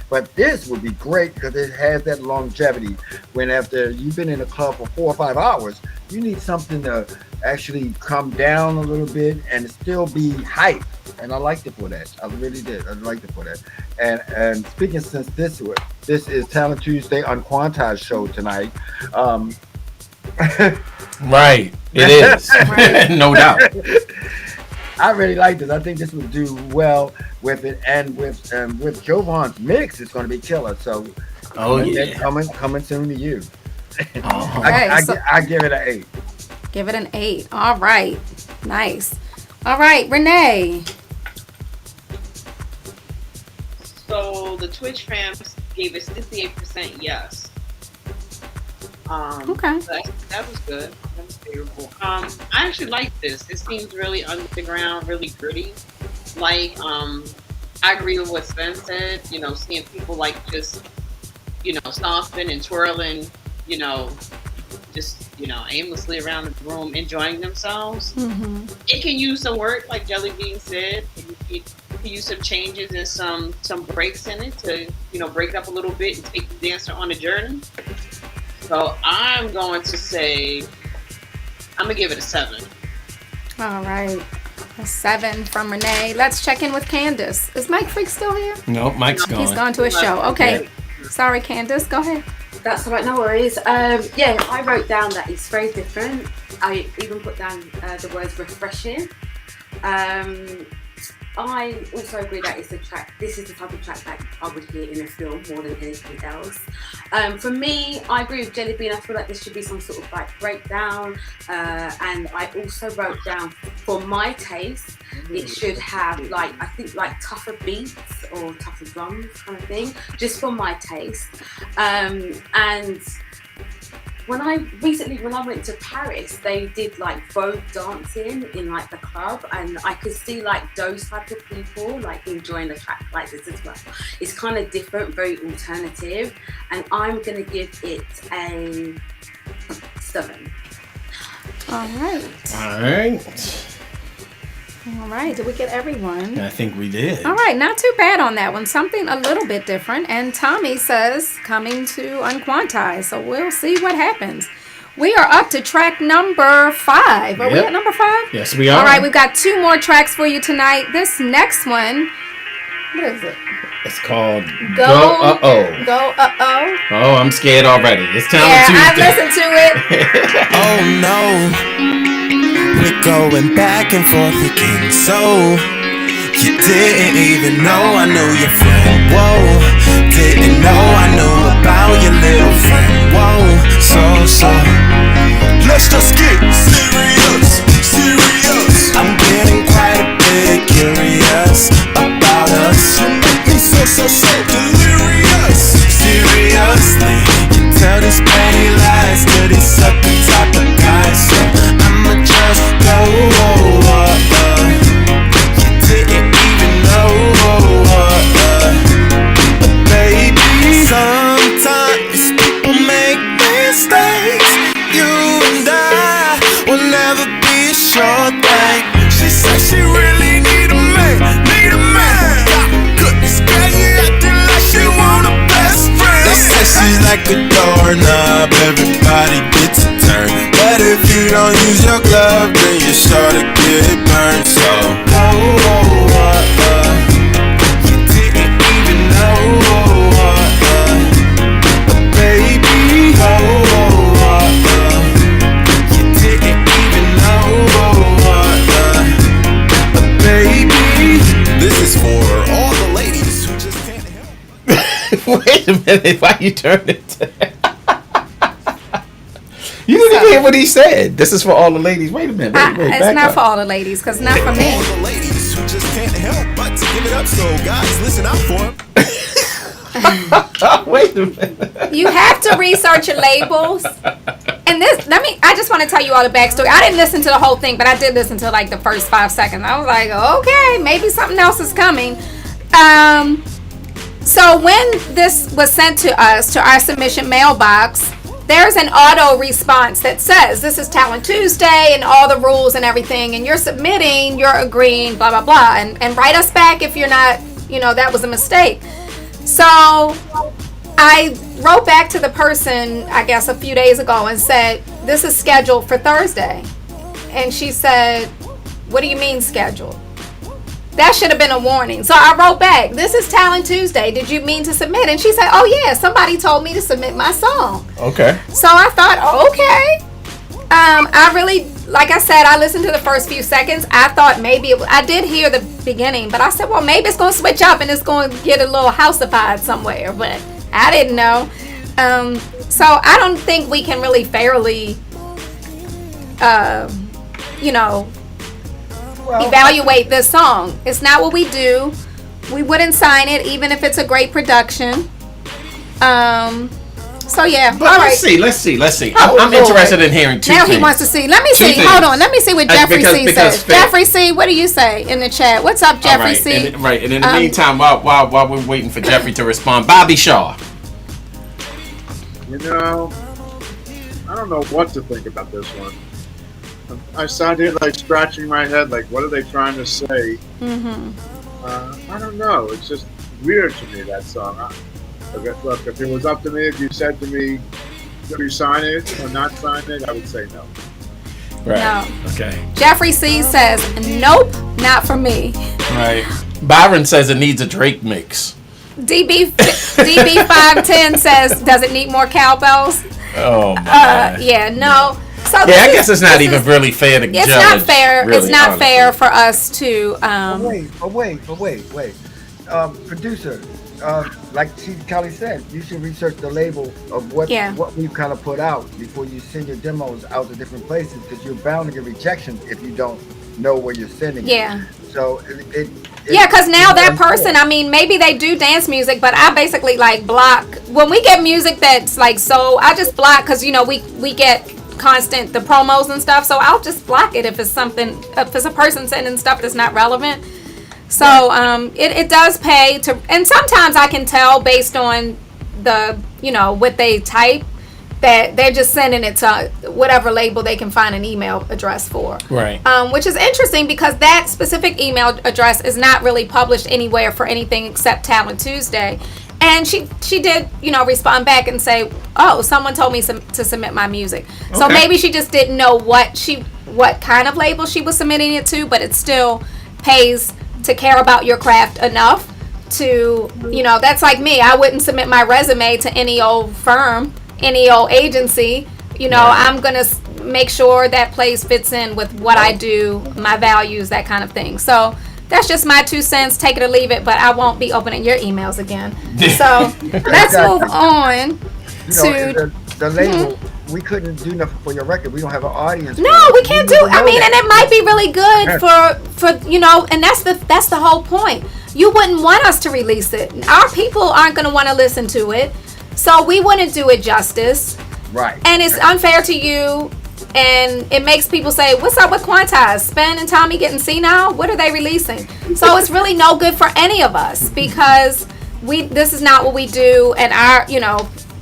But this would be great because it has that longevity. When after you've been in a club for 4 or 5 hours, you need something to actually come down a little bit and still be hype. And I liked it for that. I really did. I liked it for that. And speaking, since this is Talent Tuesday on Quanta's show tonight. Right. It is. Right. No doubt. I really like this. I think this would do well with it, and with Jovan's mix, it's going to be killer. So, coming soon to you. I give it an 8. Give it an 8. All right, nice. All right, Renee. So the Twitch fans gave it 68% yes. Okay. So that was good. That was favorable. I actually like this. It seems really underground, really gritty. Like, I agree with what Spen said. You know, seeing people like just, you know, stomping and twirling, you know, just, you know, aimlessly around the room, enjoying themselves. Mm-hmm. It can use some work, like Jellybean said. It can use some changes and some breaks in it to, you know, break it up a little bit and take the dancer on a journey. So I'm going to say, I'm going to give it a 7. All right. A 7 from Renee. Let's check in with Candace. Is Mike Freak still here? No, Mike's gone. He's gone to a show. Okay. Sorry, Candace. Go ahead. That's all right, no worries. Yeah, I wrote down that it's very different. I even put down the words refreshing. I also agree that it's a track. This is the type of track that I would hear in a film more than anything else. For me, I agree with Jellybean. I feel like this should be some sort of like breakdown. And I also wrote down, for my taste, it should have like, I think like tougher beats or tougher drums kind of thing, just for my taste. And when I went to Paris, they did like Vogue dancing in like the club, and I could see like those type of people like enjoying a track like this as well. It's kind of different, very alternative, and I'm gonna give it a 7. All right. All right. All right. Did we get everyone? I think we did. All right. Not too bad on that one. Something a little bit different. And Tommy says coming to Unquantized. So we'll see what happens. We are up to track number 5. Are we at number 5? Yes, we are. All right. We've got 2 more tracks for you tonight. This next one, what is it? It's called Go Uh-Oh. Go Uh-Oh. Oh, I'm scared already. It's time to Tuesday. I've listened to it. Oh no, we're going back and forth again. So you didn't even know I knew your friend. Whoa, didn't know I knew about your little friend. Whoa, so let's just get serious. I'm getting quite a bit curious about us. You make me so delirious. Seriously, you tell these petty lies to these sucker type of guys. So I'ma just go. You didn't even know. But baby, sometimes people make mistakes. You and I will never be a sure thing. She said she really need a man. Goodness, girl, you acting like she want a best friend. They say she's like a doorknob, everybody gets a turn. But if you don't use your glove, then you're sure to get burned. So, you didn't even know, but baby, you didn't even know, but baby, this is for all the ladies who just can't help. Wait a minute. Why you turn it to You didn't even hear what he said. This is for all the ladies. Wait a minute. Wait, it's not for all the ladies, because not for me. All the ladies who just can't help but to give it up. So guys, listen out for him. Wait a minute. You have to research your labels. And this, I just want to tell you all the backstory. I didn't listen to the whole thing, but I did listen to like the first 5 seconds. I was like, okay, maybe something else is coming. So when this was sent to us, to our submission mailbox, there's an auto response that says, this is Talent Tuesday and all the rules and everything, and you're submitting, you're agreeing, blah, blah, blah. And write us back if you're not, that was a mistake. So I wrote back to the person, I guess a few days ago, and said, this is scheduled for Thursday. And she said, what do you mean scheduled? That should have been a warning. So I wrote back, this is Talent Tuesday. Did you mean to submit? And she said, oh yeah, somebody told me to submit my song. Okay. So I thought, okay. I really, like I said, I listened to the first few seconds. I thought maybe, I did hear the beginning, but I said, well, maybe it's going to switch up and it's going to get a little houseified somewhere. But I didn't know. So I don't think we can really fairly, evaluate this song. It's not what we do. We wouldn't sign it even if it's a great production. So yeah, But all right. let's see. Oh, I'm Lord. interested in hearing two Now things. he wants to see. Let me Two see. things. Hold on. Let me see what Jeffrey C because says. Jeffrey C, what do you say in the chat? What's up, Jeffrey C? And in the meantime, while we're waiting for Jeffrey to respond, Bobby Shaw. You know, I don't know what to think about this one. I sat here like scratching my head, like, what are they trying to say? I don't know. It's just weird to me, that song. Look, if it was up to me, if you said to me, should you sign it or not sign it, I would say no. Right. No. Okay. Jeffrey C says, nope, not for me. Right. Byron says it needs a Drake mix. DB510 says, does it need more cowbells? Oh my. Yeah, no. So I guess it's not even really fair to judge. It's not fair. Really, it's not honestly. fair for us to. Wait. Producer, like Kelly said, you should research the label of what we've kind of put out before you send your demos out to different places, because you're bound to get rejection if you don't know where you're sending it. Yeah. So because now that person, I mean, maybe they do dance music, but I basically like block when we get music that's like so. I just block because we get constant the promos and stuff, so I'll just block it if it's a person sending stuff that's not relevant. So it does pay to, and sometimes I can tell based on the what they type that they're just sending it to whatever label they can find an email address for. Right. Which is interesting because that specific email address is not really published anywhere for anything except Talent Tuesday. And she did, respond back and say, "Oh, someone told me to submit my music." Okay. So maybe she just didn't know what kind of label she was submitting it to, but it still pays to care about your craft enough to, that's like me. I wouldn't submit my resume to any old firm, any old agency. I'm gonna make sure that place fits in with what I do, my values, that kind of thing. So that's just my 2 cents. Take it or leave it, but I won't be opening your emails again. So let's move on to the label. We couldn't do nothing for your record. We don't have an audience. No, we can't do. I mean, and it might be really good for and that's the whole point. You wouldn't want us to release it. Our people aren't going to want to listen to it, so we wouldn't do it justice. Right. And it's unfair to you. And it makes people say, what's up with Quantize? Spen and Tommy getting senile? What are they releasing? So it's really no good for any of us because this is not what we do, and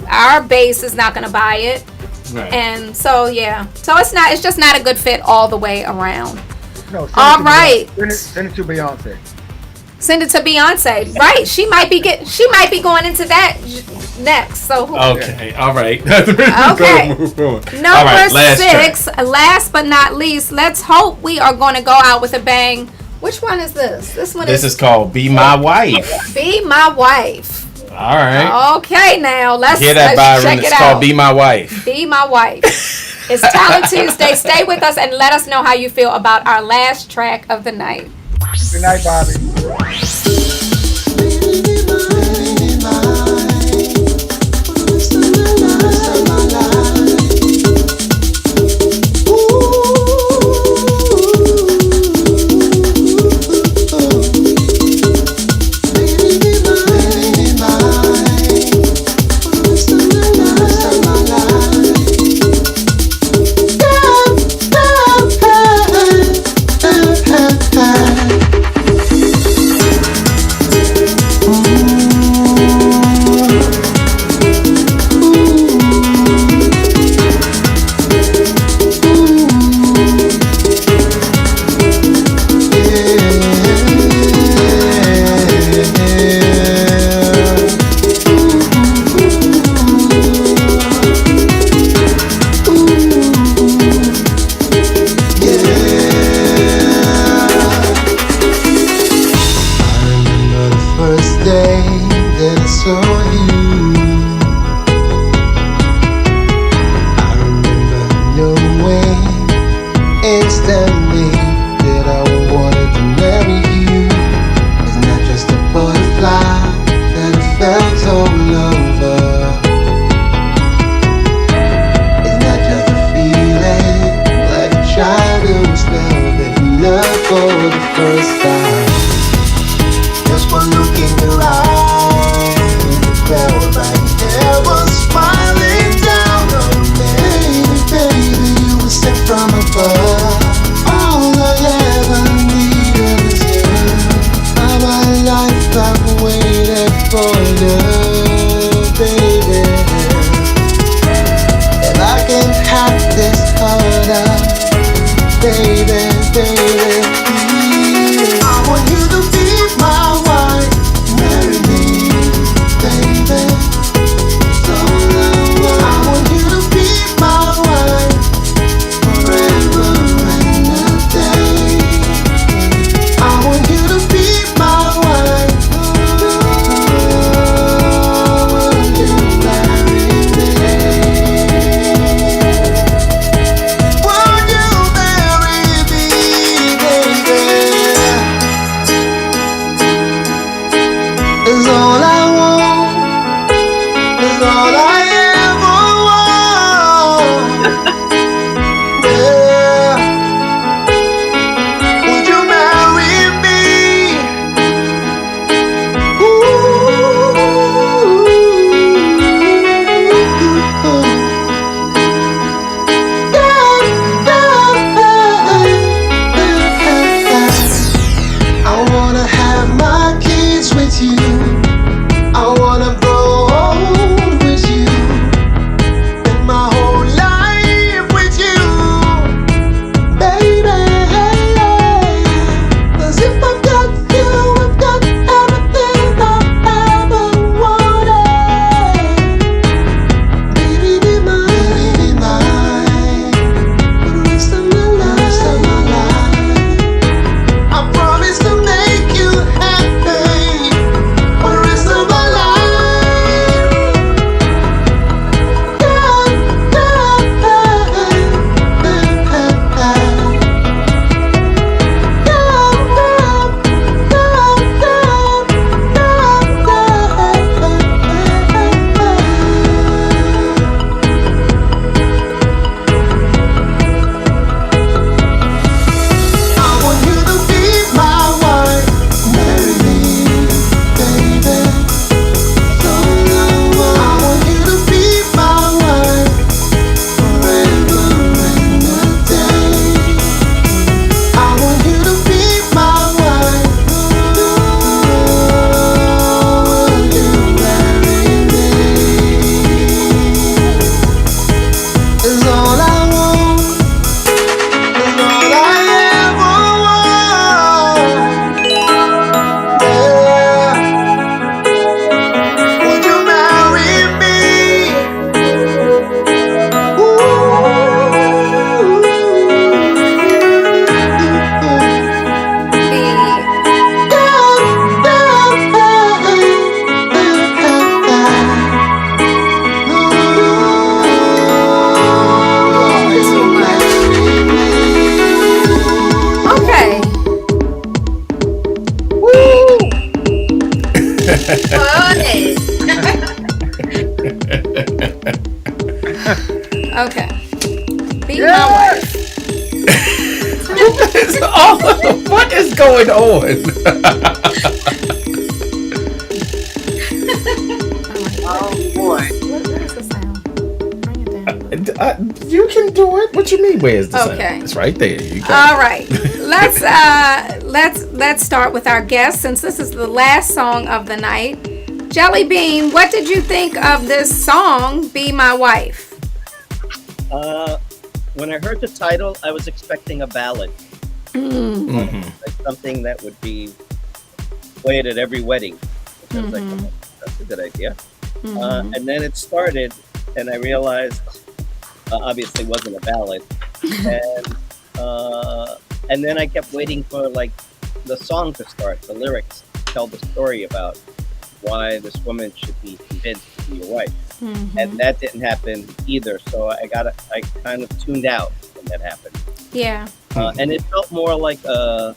our base is not going to buy it. Right. And so it's just not a good fit all the way around. No, all right. Send it to Beyonce. Send it to Beyonce. Right. She might be going into that next. So okay. All right. Okay. Move on. Number all right, 6. Last but not least, let's hope we are going to go out with a bang. Which one is this? This is called "Be My Wife." Be My Wife. All right. Okay, now let's hear that, Byron. Check it's it called out. "Be My Wife." Be My Wife. It's Talent Tuesday. Stay with us and let us know how you feel about our last track of the night. Good night, Bobby. you, baby. And I can have this harder, baby, baby. I want you to be my wife, marry me, baby. So I want you to be my wife forever and a day. I want you to be my wife. Will you marry me? Will you marry me, baby? Is all I want. Is all I ever want. Yeah. Would you marry me? I wanna have my kids with you. I wanna grow old with you. Spend my whole life with you, baby. 'Cause if I've got you, I've got everything I ever wanted. Baby, be mine, be mine for the rest of my life, I promise to make you happy for the rest of my life. I want you to be my wife, marry me, baby. So I want you to be my wife forever and a day. I want you to be my wife. Will you marry me? Is all I want. Is all I ever want. Yeah. Would you marry me? Okay. Okay. Be my wife. What is going on? Oh boy. Where's the sound? Bring it down. You can do it. What you mean? Where's the Okay. sound? It's right there. You got All right. Let's start with our guest since this is the last song of the night. Jellybean, what did you think of this song, Be My Wife? When I heard the title, I was expecting a ballad, like something that would be played at every wedding. I was like, oh, that's a good idea. And then it started, and I realized, obviously, it wasn't a ballad. And then I kept waiting for like the song to start, the lyrics tell the story about why this woman should be convinced to be your wife. And that didn't happen either. So I kind of tuned out when that happened. Yeah. And it felt more like a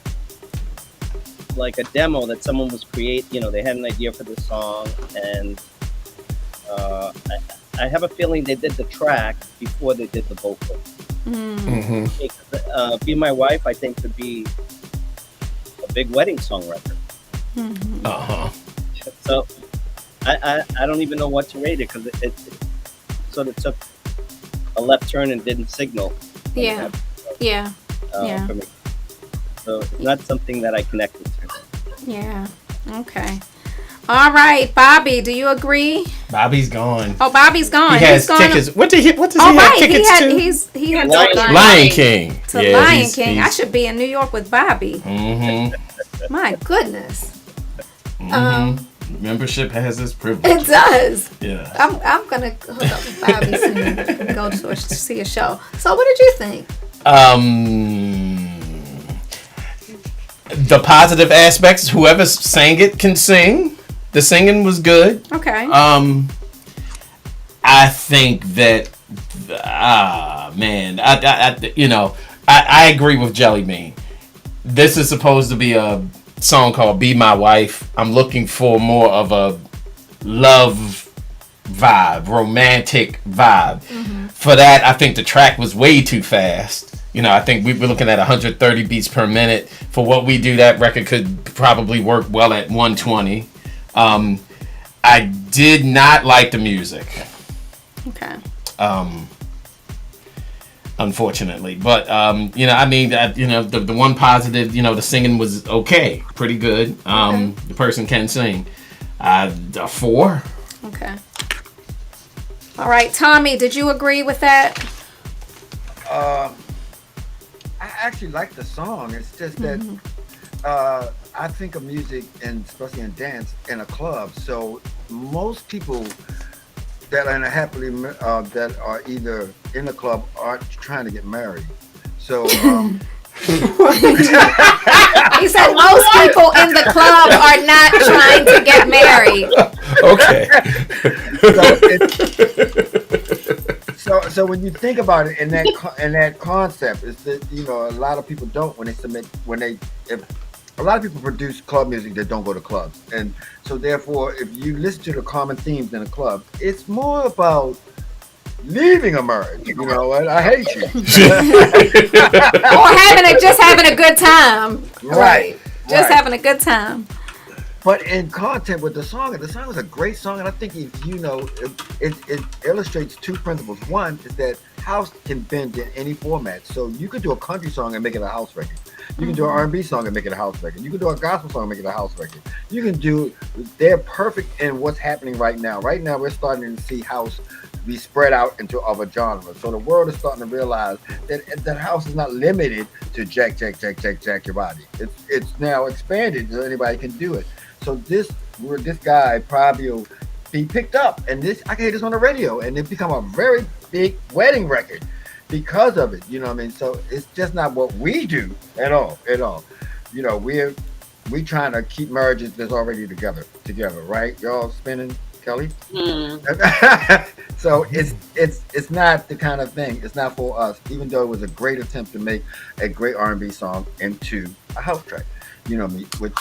demo that someone was they had an idea for this song, and I have a feeling they did the track before they did the vocal. Be My Wife, I think, could be a big wedding song record. So I don't even know what to rate it, because it sort of took a left turn and didn't signal. For me. So it's not something that I connected to. Yeah. Okay. All right, Bobby, do you agree? Bobby's gone. Oh, Bobby's gone. He has tickets. What does he have tickets to? He had Lion King. To Lion King. I should be in New York with Bobby. Mm-hmm. My goodness. Mm-hmm. Membership has its privilege. It does. Yeah. I'm gonna hook up with Bobby soon and go to see a show. So, what did you think? The positive aspects. Whoever sang it can sing. The singing was good. Okay. I think that. Man, I agree with Jellybean. This is supposed to be a song called Be My Wife. I'm looking for more of a love vibe, romantic vibe. Mm-hmm. For that, I think the track was way too fast. I think we were looking at 130 beats per minute. For what we do, that record could probably work well at 120. I did not like the music. Okay. Unfortunately, but the one positive, the singing was okay, pretty good. The person can sing. A 4. Okay. All right, Tommy, did you agree with that? I actually like the song. It's just that I think of music, and especially in dance, in a club. So most people that are in a that are either in the club or trying to get married. So he said most people in the club are not trying to get married. Okay. So when you think about it in that concept, is that a lot of people don't a lot of people produce club music that don't go to clubs, and so therefore, if you listen to the common themes in a club, it's more about leaving a marriage. You know what? I hate you. Or having a good time. Right. Just having a good time. But in content with the song was a great song, and I think it illustrates two principles. One is that house can bend in any format, so you could do a country song and make it a house record. You can do an R&B song and make it a house record. You can do a gospel song and make it a house record. They're perfect in what's happening right now. Right now, we're starting to see house be spread out into other genres. So the world is starting to realize that house is not limited to jack your body. It's now expanded so anybody can do it. So this guy probably will be picked up, and I can hear this on the radio, and it become a very big wedding record because of it. You know what I mean? So it's just not what we do at all. We trying to keep marriages that's already together, right? Y'all spinning, Kelly? So it's not the kind of thing. It's not for us, even though it was a great attempt to make a great R&B song into a house track. You know what I mean? Which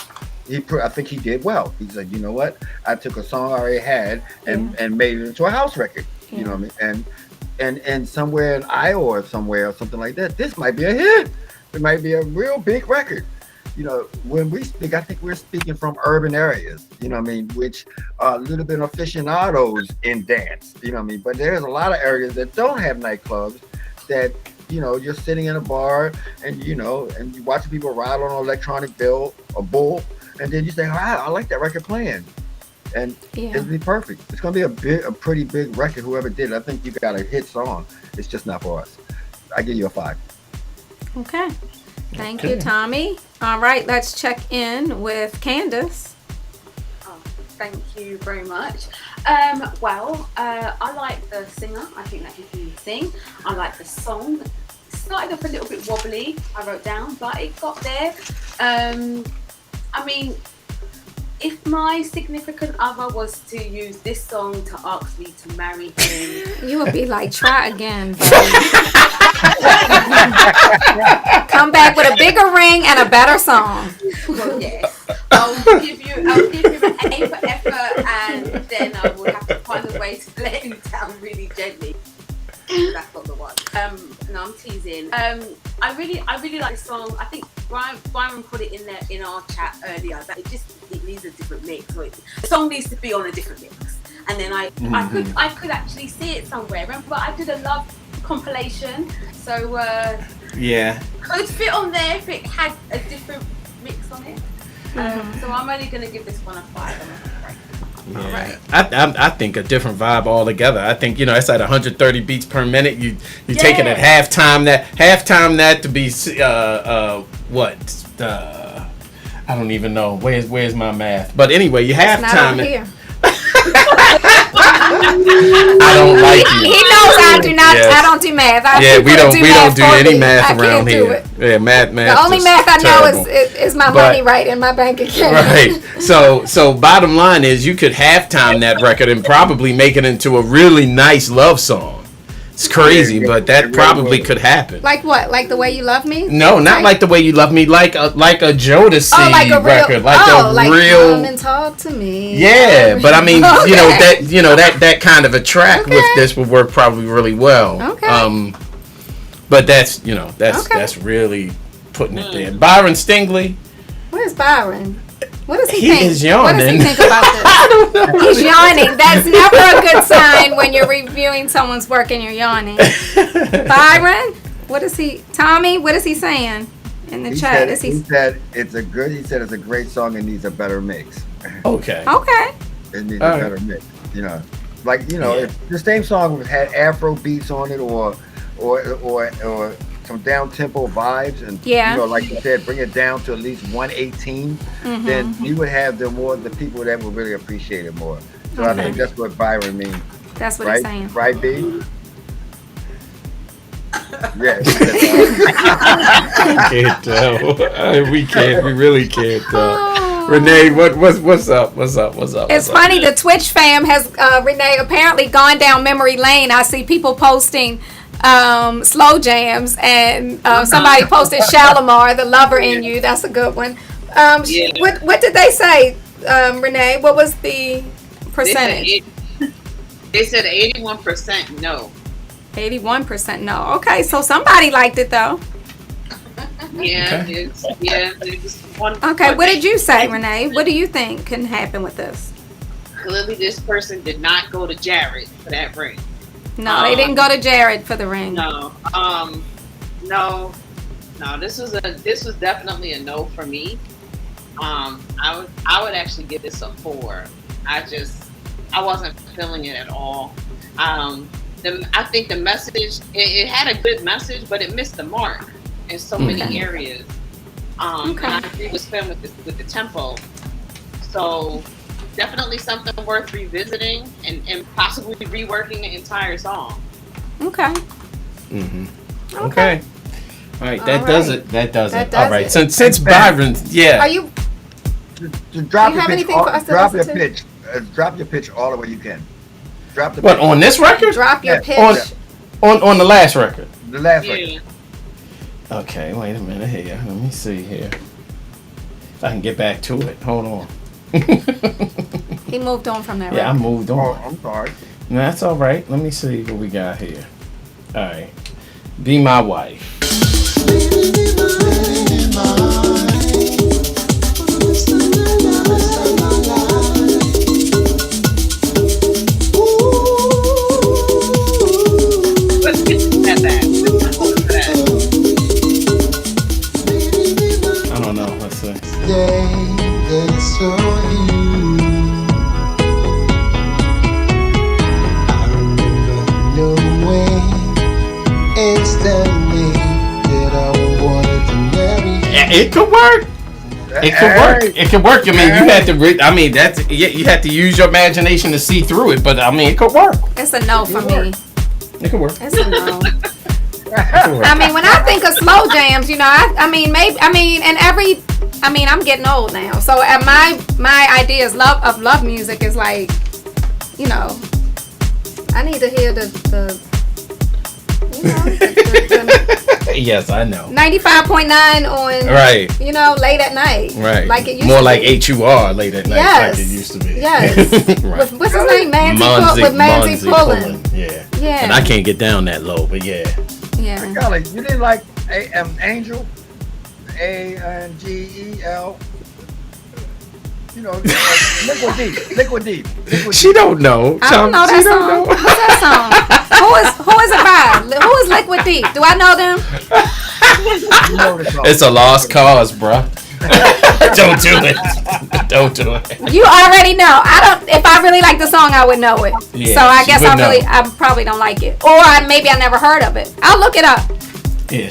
I think he did well. He said, you know what? I took a song I already had and made it into a house record. Yeah. You know what I mean? And somewhere in Iowa or somewhere or something like that, this might be a hit. It might be a real big record. When we speak, I think we're speaking from urban areas, which are a little bit aficionados in dance, but there's a lot of areas that don't have nightclubs that, you're sitting in a bar and, and you watching people ride on an electronic bull, and then you say, wow, I like that record playing. And it'll be perfect. It's going to be a pretty big record, whoever did it. I think you got a hit song. It's just not for us. I give you a 5. Okay. Thank you, Tommy. All right, let's check in with Candace. Oh, thank you very much. I like the singer. I think that he can sing. I like the song. It started off a little bit wobbly, I wrote down, but it got there. If my significant other was to use this song to ask me to marry him, you would be like, try again, buddy. Come back with a bigger ring and a better song. Well, yes. I'll give you an A for effort, and then I will have to find a way to let him down really gently. That's not the one. No, I'm teasing. I really like the song. I think Byron put it in our chat earlier that it needs a different mix. So the song needs to be on a different mix. And then I could actually see it somewhere. Remember, I did a love compilation, so could fit on there if it had a different mix on it. So I'm only going to give this one a 5. Yeah. All right. I think a different vibe altogether. I think it's at 130 beats per minute. You take it at halftime. That to be what? I don't even know. Where's my math? But anyway, you halftime it. I don't like you. He knows I do not. Yes. I don't do math. We don't do any math around here. Yeah, math. The only math I know is my money right in my bank account. Right. So bottom line is, you could halftime that record and probably make it into a really nice love song. It's crazy, but that probably could happen. Like what? Like The Way You Love Me? No, not like The Way You Love Me. Like a Jodeci record. Like real. Come and talk to me. Yeah, but I mean, that kind of a track with this would work probably really well. Okay. But that's really putting it there. Byron Stingily. Where's Byron? What does he think? Is yawning. What does he think about this? I don't know. He's yawning. That's never a good sign when you're reviewing someone's work and you're yawning. Byron, Tommy, what is he saying in the chat? He said it's a great song and needs a better mix. Okay. It needs a better mix. If the same song had Afro beats on it or some down tempo vibes and like you said, bring it down to at least 118, then you would have the people that would really appreciate it more. So I think that's what Byron means. That's what he's saying. Right, B? Yes. Can't tell. We really can't tell. Renee, what's up? It's funny. The Twitch fam has Renee apparently gone down memory lane. I see people posting slow jams, and somebody posted Shalimar, The Lover in You. That's a good one. What did they say, Renee? What was the percentage? They said 81% no. 81% no. Okay, so somebody liked it though. Yeah, it's one. Okay, what did you say, Renee? What do you think can happen with this? Clearly, this person did not go to Jared for that ring. No, they didn't go to Jared for the ring. No. This was definitely a no for me. I would actually give this a 4. I wasn't feeling it at all. I think the message, it had a good message, but it missed the mark in so many areas. And I agree with Spen with the tempo. So definitely something worth revisiting and possibly reworking the entire song. Okay. Okay. All right, that does it. All right, since Byron, Are you? Just drop your have pitch. anything for us to Drop your listen pitch. Drop your pitch all the way you can. Drop the What, pitch. on this record? Drop your pitch. On the last record. The last record. Okay, wait a minute here. Let me see here. If I can get back to it. Hold on. He moved on from that. Yeah, I moved on. Oh, I'm sorry. No, that's all right. Let me see what we got here. All right. Be My Wife. I don't know. Let's see. It could work. It could work. It could work. I mean, you had to. I mean, you had to use your imagination to see through it. But I mean, it could work. It's a no for me. It could work. It's a no. I mean, when I think of slow jams, I'm getting old now. So my ideas of love music is like, I need to hear the yes, I know. 95.9 on right. Late at night. Right. Like it used more to like be. HUR late at night, yes. like it used to be. Yes. Right. What's his name? Manzi Pullen. Yeah. Yeah. And I can't get down that low, but yeah. Yeah. Golly, you didn't like Angel? ANGEL. Liquid Deep. She don't know. I don't know that song. What's that song? Who is it by? Who is Liquid Deep? Do I know them? It's a lost cause, bruh. Don't do it. Don't do it. You already know. If I really like the song, I would know it. Yeah, so I guess I probably don't like it, or maybe I never heard of it. I'll look it up. Yeah,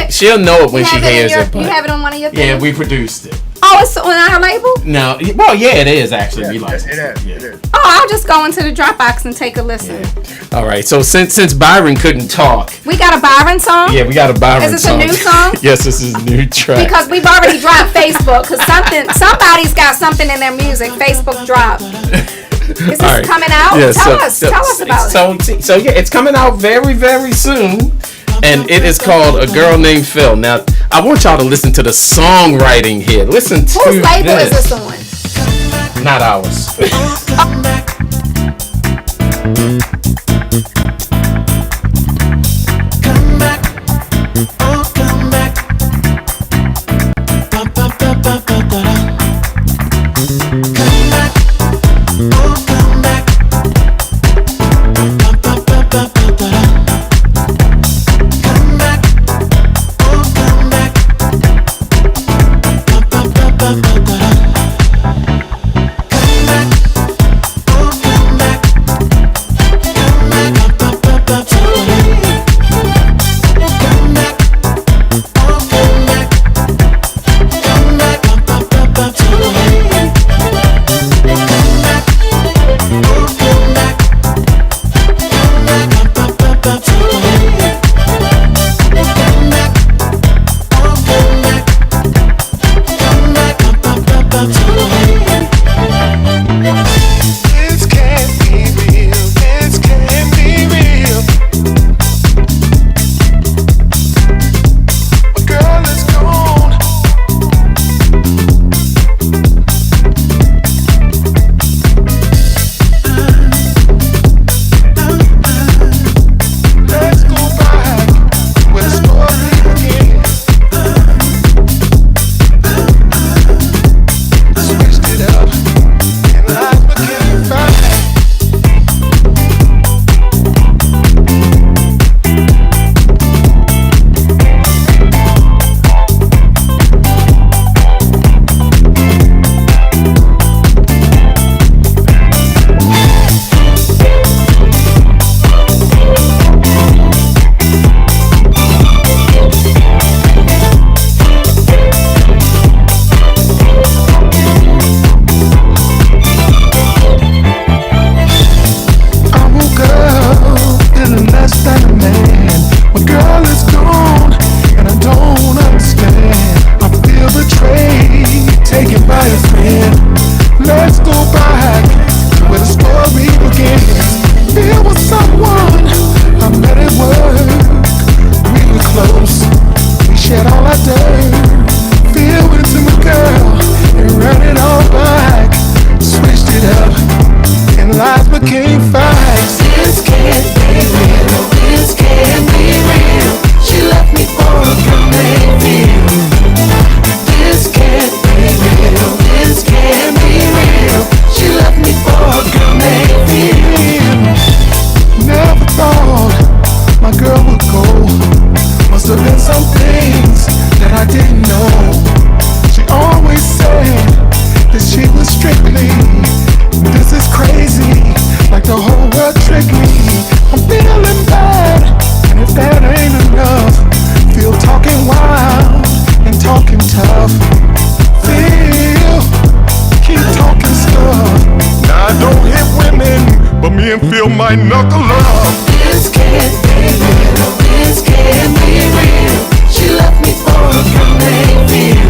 she'll know it when she hears it. You have it on one of your things? Yeah, we produced it. Oh, it's on our label? No, well, yeah, it is actually. We like it. It is. Oh, I'll just go into the Dropbox and take a listen. Yeah. All right, so since Byron couldn't talk, we got a Byron song. Yeah, we got a Byron song. Is this a new song? Yes, this is a new track. Because we've already dropped Facebook. Because somebody's got something in their music. Facebook dropped. Is this coming out? Yeah, tell us about it. So yeah, it's coming out very, very soon. And it is called A Girl Named Phil. Now, I want y'all to listen to the songwriting here. Listen to whose label is this on? Not ours. Come back, oh come back. Ba, ba, ba, ba, ba, da, da. Come back, oh come back. Ba, ba, ba, ba, ba, da, da. Come back, oh come back. Ba, ba, ba, ba, ba, da, da. Come back, oh come back. Come back, ba, ba, ba, ba, da, da. This can't be real. This can't be real. My girl is gone. Let's go back where the story began. Switched it up and life became fine. I woke up feeling less than a man. My girl is gone, and I don't understand. I feel betrayed, taken by a friend. Let's go back to where the story begins. There was someone I met at work. We were close, we shared all our dirt. Feel into my girl and ran it all back. Switched it up and lies became facts. This can't be real. This can't be real. She left me for a girl named Phil. This can't be real. This can't be real. She left me for a girl named Phil. Never thought my girl would go. Must have been some things that I didn't know. She always said that she was strictly. This is crazy, like the whole world tricked me. I'm feeling bad, and if that ain't enough, feel talking wild and talking tough. Feel, keep talking stuff. Now I don't hit women, but me and Phil might knuckle up. This can't be real, this can't be real. She left me for a girl named Phil.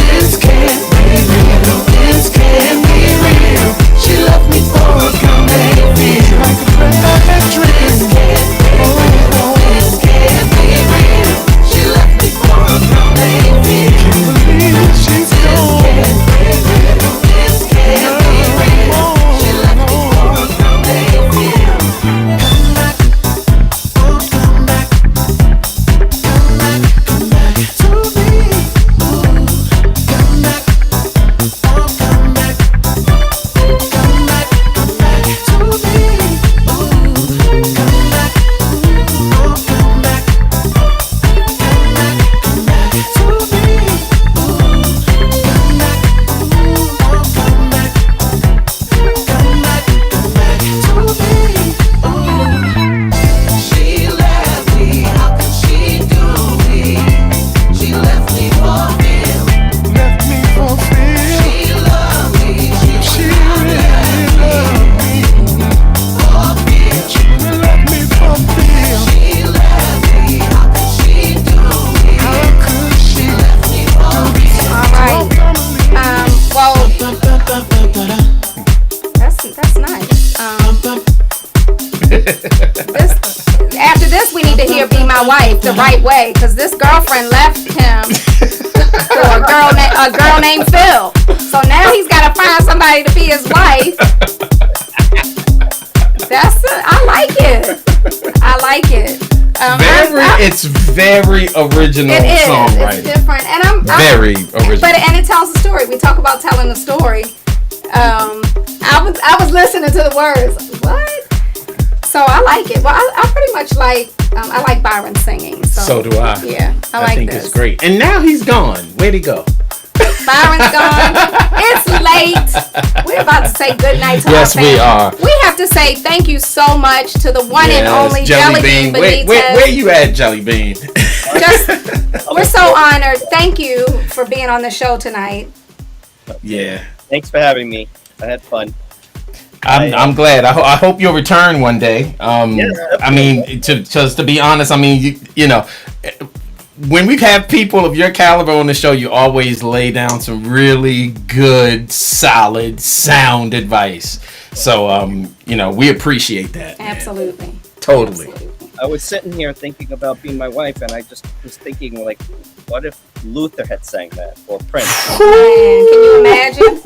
This can't be real, this can't be real. She left me for a girl named Phil. Like a friend I had dreamed. This can't be real, this can't be real. She left me for a girl named Phil. Can't believe she's gone. This can't be real, this can't be real. She left me for a girl named Phil. Come back, oh come back. Come back, come back to me. After this, we need to hear "Be My Wife" the right way, because this girlfriend left him for a girl named Phil. So now he's got to find somebody to be his wife. I like it. I like it. It's very original songwriting. It's different, and I'm very original. And it tells a story. We talk about telling a story. I was listening to the words. What? So I like it. Well, I pretty much like. I like Byron singing. So do I. Yeah, I think it's great. And now he's gone. Where'd he go? Byron's gone. It's late. We're about to say good night to our family. Yes, we are. We have to say thank you so much to the one and only Jellybean Benítez. Where you at, Jellybean? We're so honored. Thank you for being on the show tonight. Yeah. Thanks for having me. I had fun. I'm glad. I hope you'll return one day. I mean, to be honest, I mean, you know, when we have people of your caliber on the show, you always lay down some really good, solid, sound advice. So, you know, we appreciate that. Absolutely. Man. Totally. Absolutely. I was sitting here thinking about being my wife, and I just was thinking, like, what if Luther had sang that, or Prince? Man, can you imagine?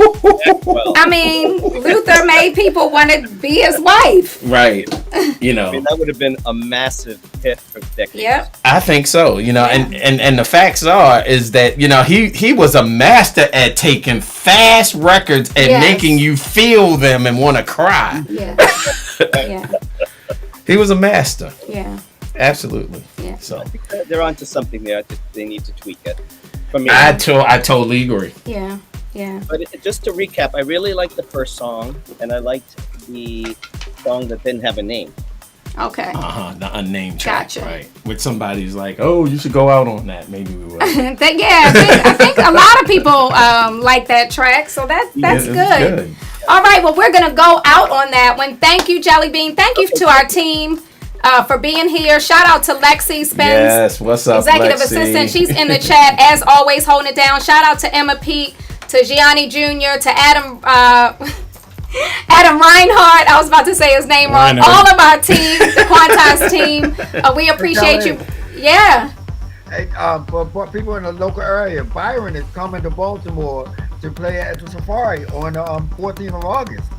Well, I mean, Luther made people want to be his wife. Right. You know. I mean, that would have been a massive hit for decades. Yep. I think so. You know, and the facts is that, you know, he was a master at taking fast records and making you feel them and want to cry. Yeah. Yeah. He was a master. Yeah. Absolutely. Yeah. So I think they're onto something there. I think they need to tweak it. For me, I totally agree. Yeah. Yeah. But just to recap, I really liked the first song, and I liked the song that didn't have a name. Okay. The unnamed track. Gotcha. Right. With somebody who's like, oh, you should go out on that. Maybe we will. I think a lot of people like that track, so that's good. All right, well, we're going to go out on that one. Thank you, Jellybean. Thank you to our team for being here. Shout out to Lexi Spen. Yes, what's up, Executive Lexi? Assistant. She's in the chat, as always, holding it down. Shout out to Emma Peak, to Gianni Jr., to Adam Reinhardt. I was about to say his name wrong. All of our team, the Quantas team. We appreciate you. Yeah. Hey, for people in the local area, Byron is coming to Baltimore to play at the Safari on the 14th of August.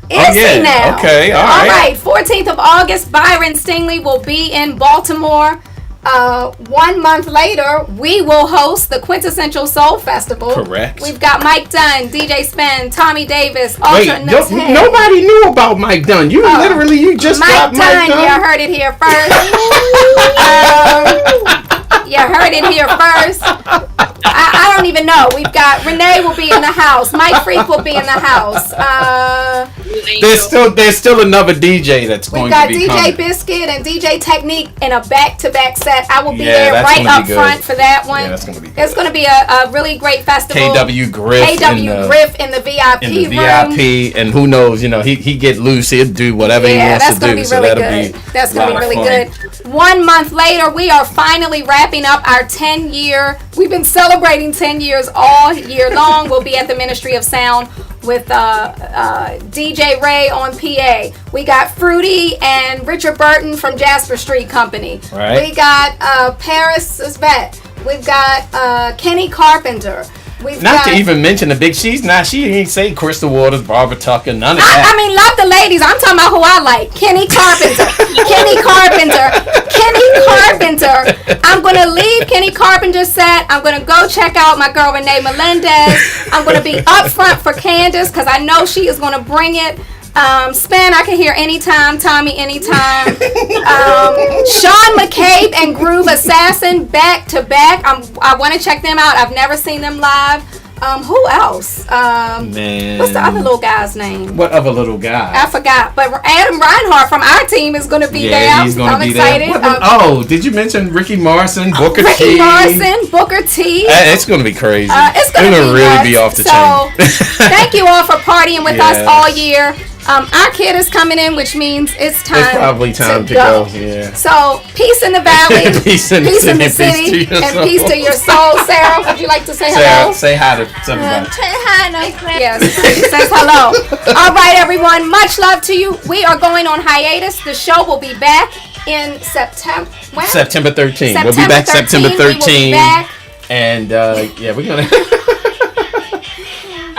Is he now? Okay, all right. 14th of August, Byron Stingily will be in Baltimore. 1 month later, we will host the Quintessential Soul Festival. Correct. We've got Mike Dunn, DJ Spen, Tommy Davis, Ultra Nuts Head. Nobody knew about Mike Dunn. You just got Mike Dunn. You heard it here first. You heard it here first. I don't even know. We've got Renee will be in the house. Mike Freak will be in the house. There's still another DJ that's going to be We've got DJ coming. Biscuit and DJ Technique in a back-to-back set. I will be Yeah, there that's right gonna up be good. front for that one. Yeah, that's going to be good. It's going to be a really great festival. KW Griff in the VIP in the room. VIP, and who knows, you know, he get loose, he'll do whatever he wants to do. Be really good. That's going to be really good. 1 month later, we are finally wrapping up our 10-year. We've been celebrating 10 years all year long. We'll be at the Ministry of Sound with DJ Ray on PA. We got Fruity and Richard Burton from Jasper Street Company. Right. We got Paris Svet. We've got Kenny Carpenter. Not to even mention the big. She ain't say Crystal Waters, Barbara Tucker, none of that. I mean, love the ladies. I'm talking about who I like. Kenny Carpenter. I'm going to leave Kenny Carpenter's set. I'm going to go check out my girl Renee Melendez. I'm going to be up front for Candace because I know she is going to bring it. Spen, I can hear anytime. Tommy, anytime. Sean McCabe and Groove Assassin back to back. I want to check them out. I've never seen them live. Who else? Man. What's the other little guy's name? What other little guy? I forgot. But Adam Reinhardt from our team is going to be there. He's going to be excited. There. Did you mention Ricky Morrison, Booker T? Ricky Morrison, Booker T. It's going to be crazy. It's going to really be off the chain. Thank you all for partying with us all year. Our kid is coming in, which means it's time. It's probably time to go. Yeah. So peace in the valley, peace in the city, and peace to your soul. Sarah, would you like to say hello? Say hi to somebody. Say hi, no. Yes, says hello. All right, everyone. Much love to you. We are going on hiatus. The show will be back in September. When? September 13th. We'll be back September 13th. And yeah, we're gonna.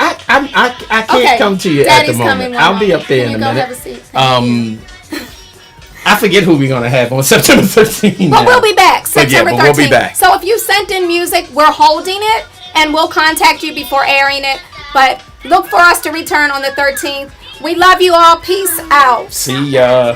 I can't come to you Daddy's at the moment. I'll be up there in a minute. Have a seat? I forget who we're gonna have on September 13th. But we'll be back September 13th. We'll be back. So if you sent in music, we're holding it, and we'll contact you before airing it. But look for us to return on the 13th. We love you all. Peace out. See ya.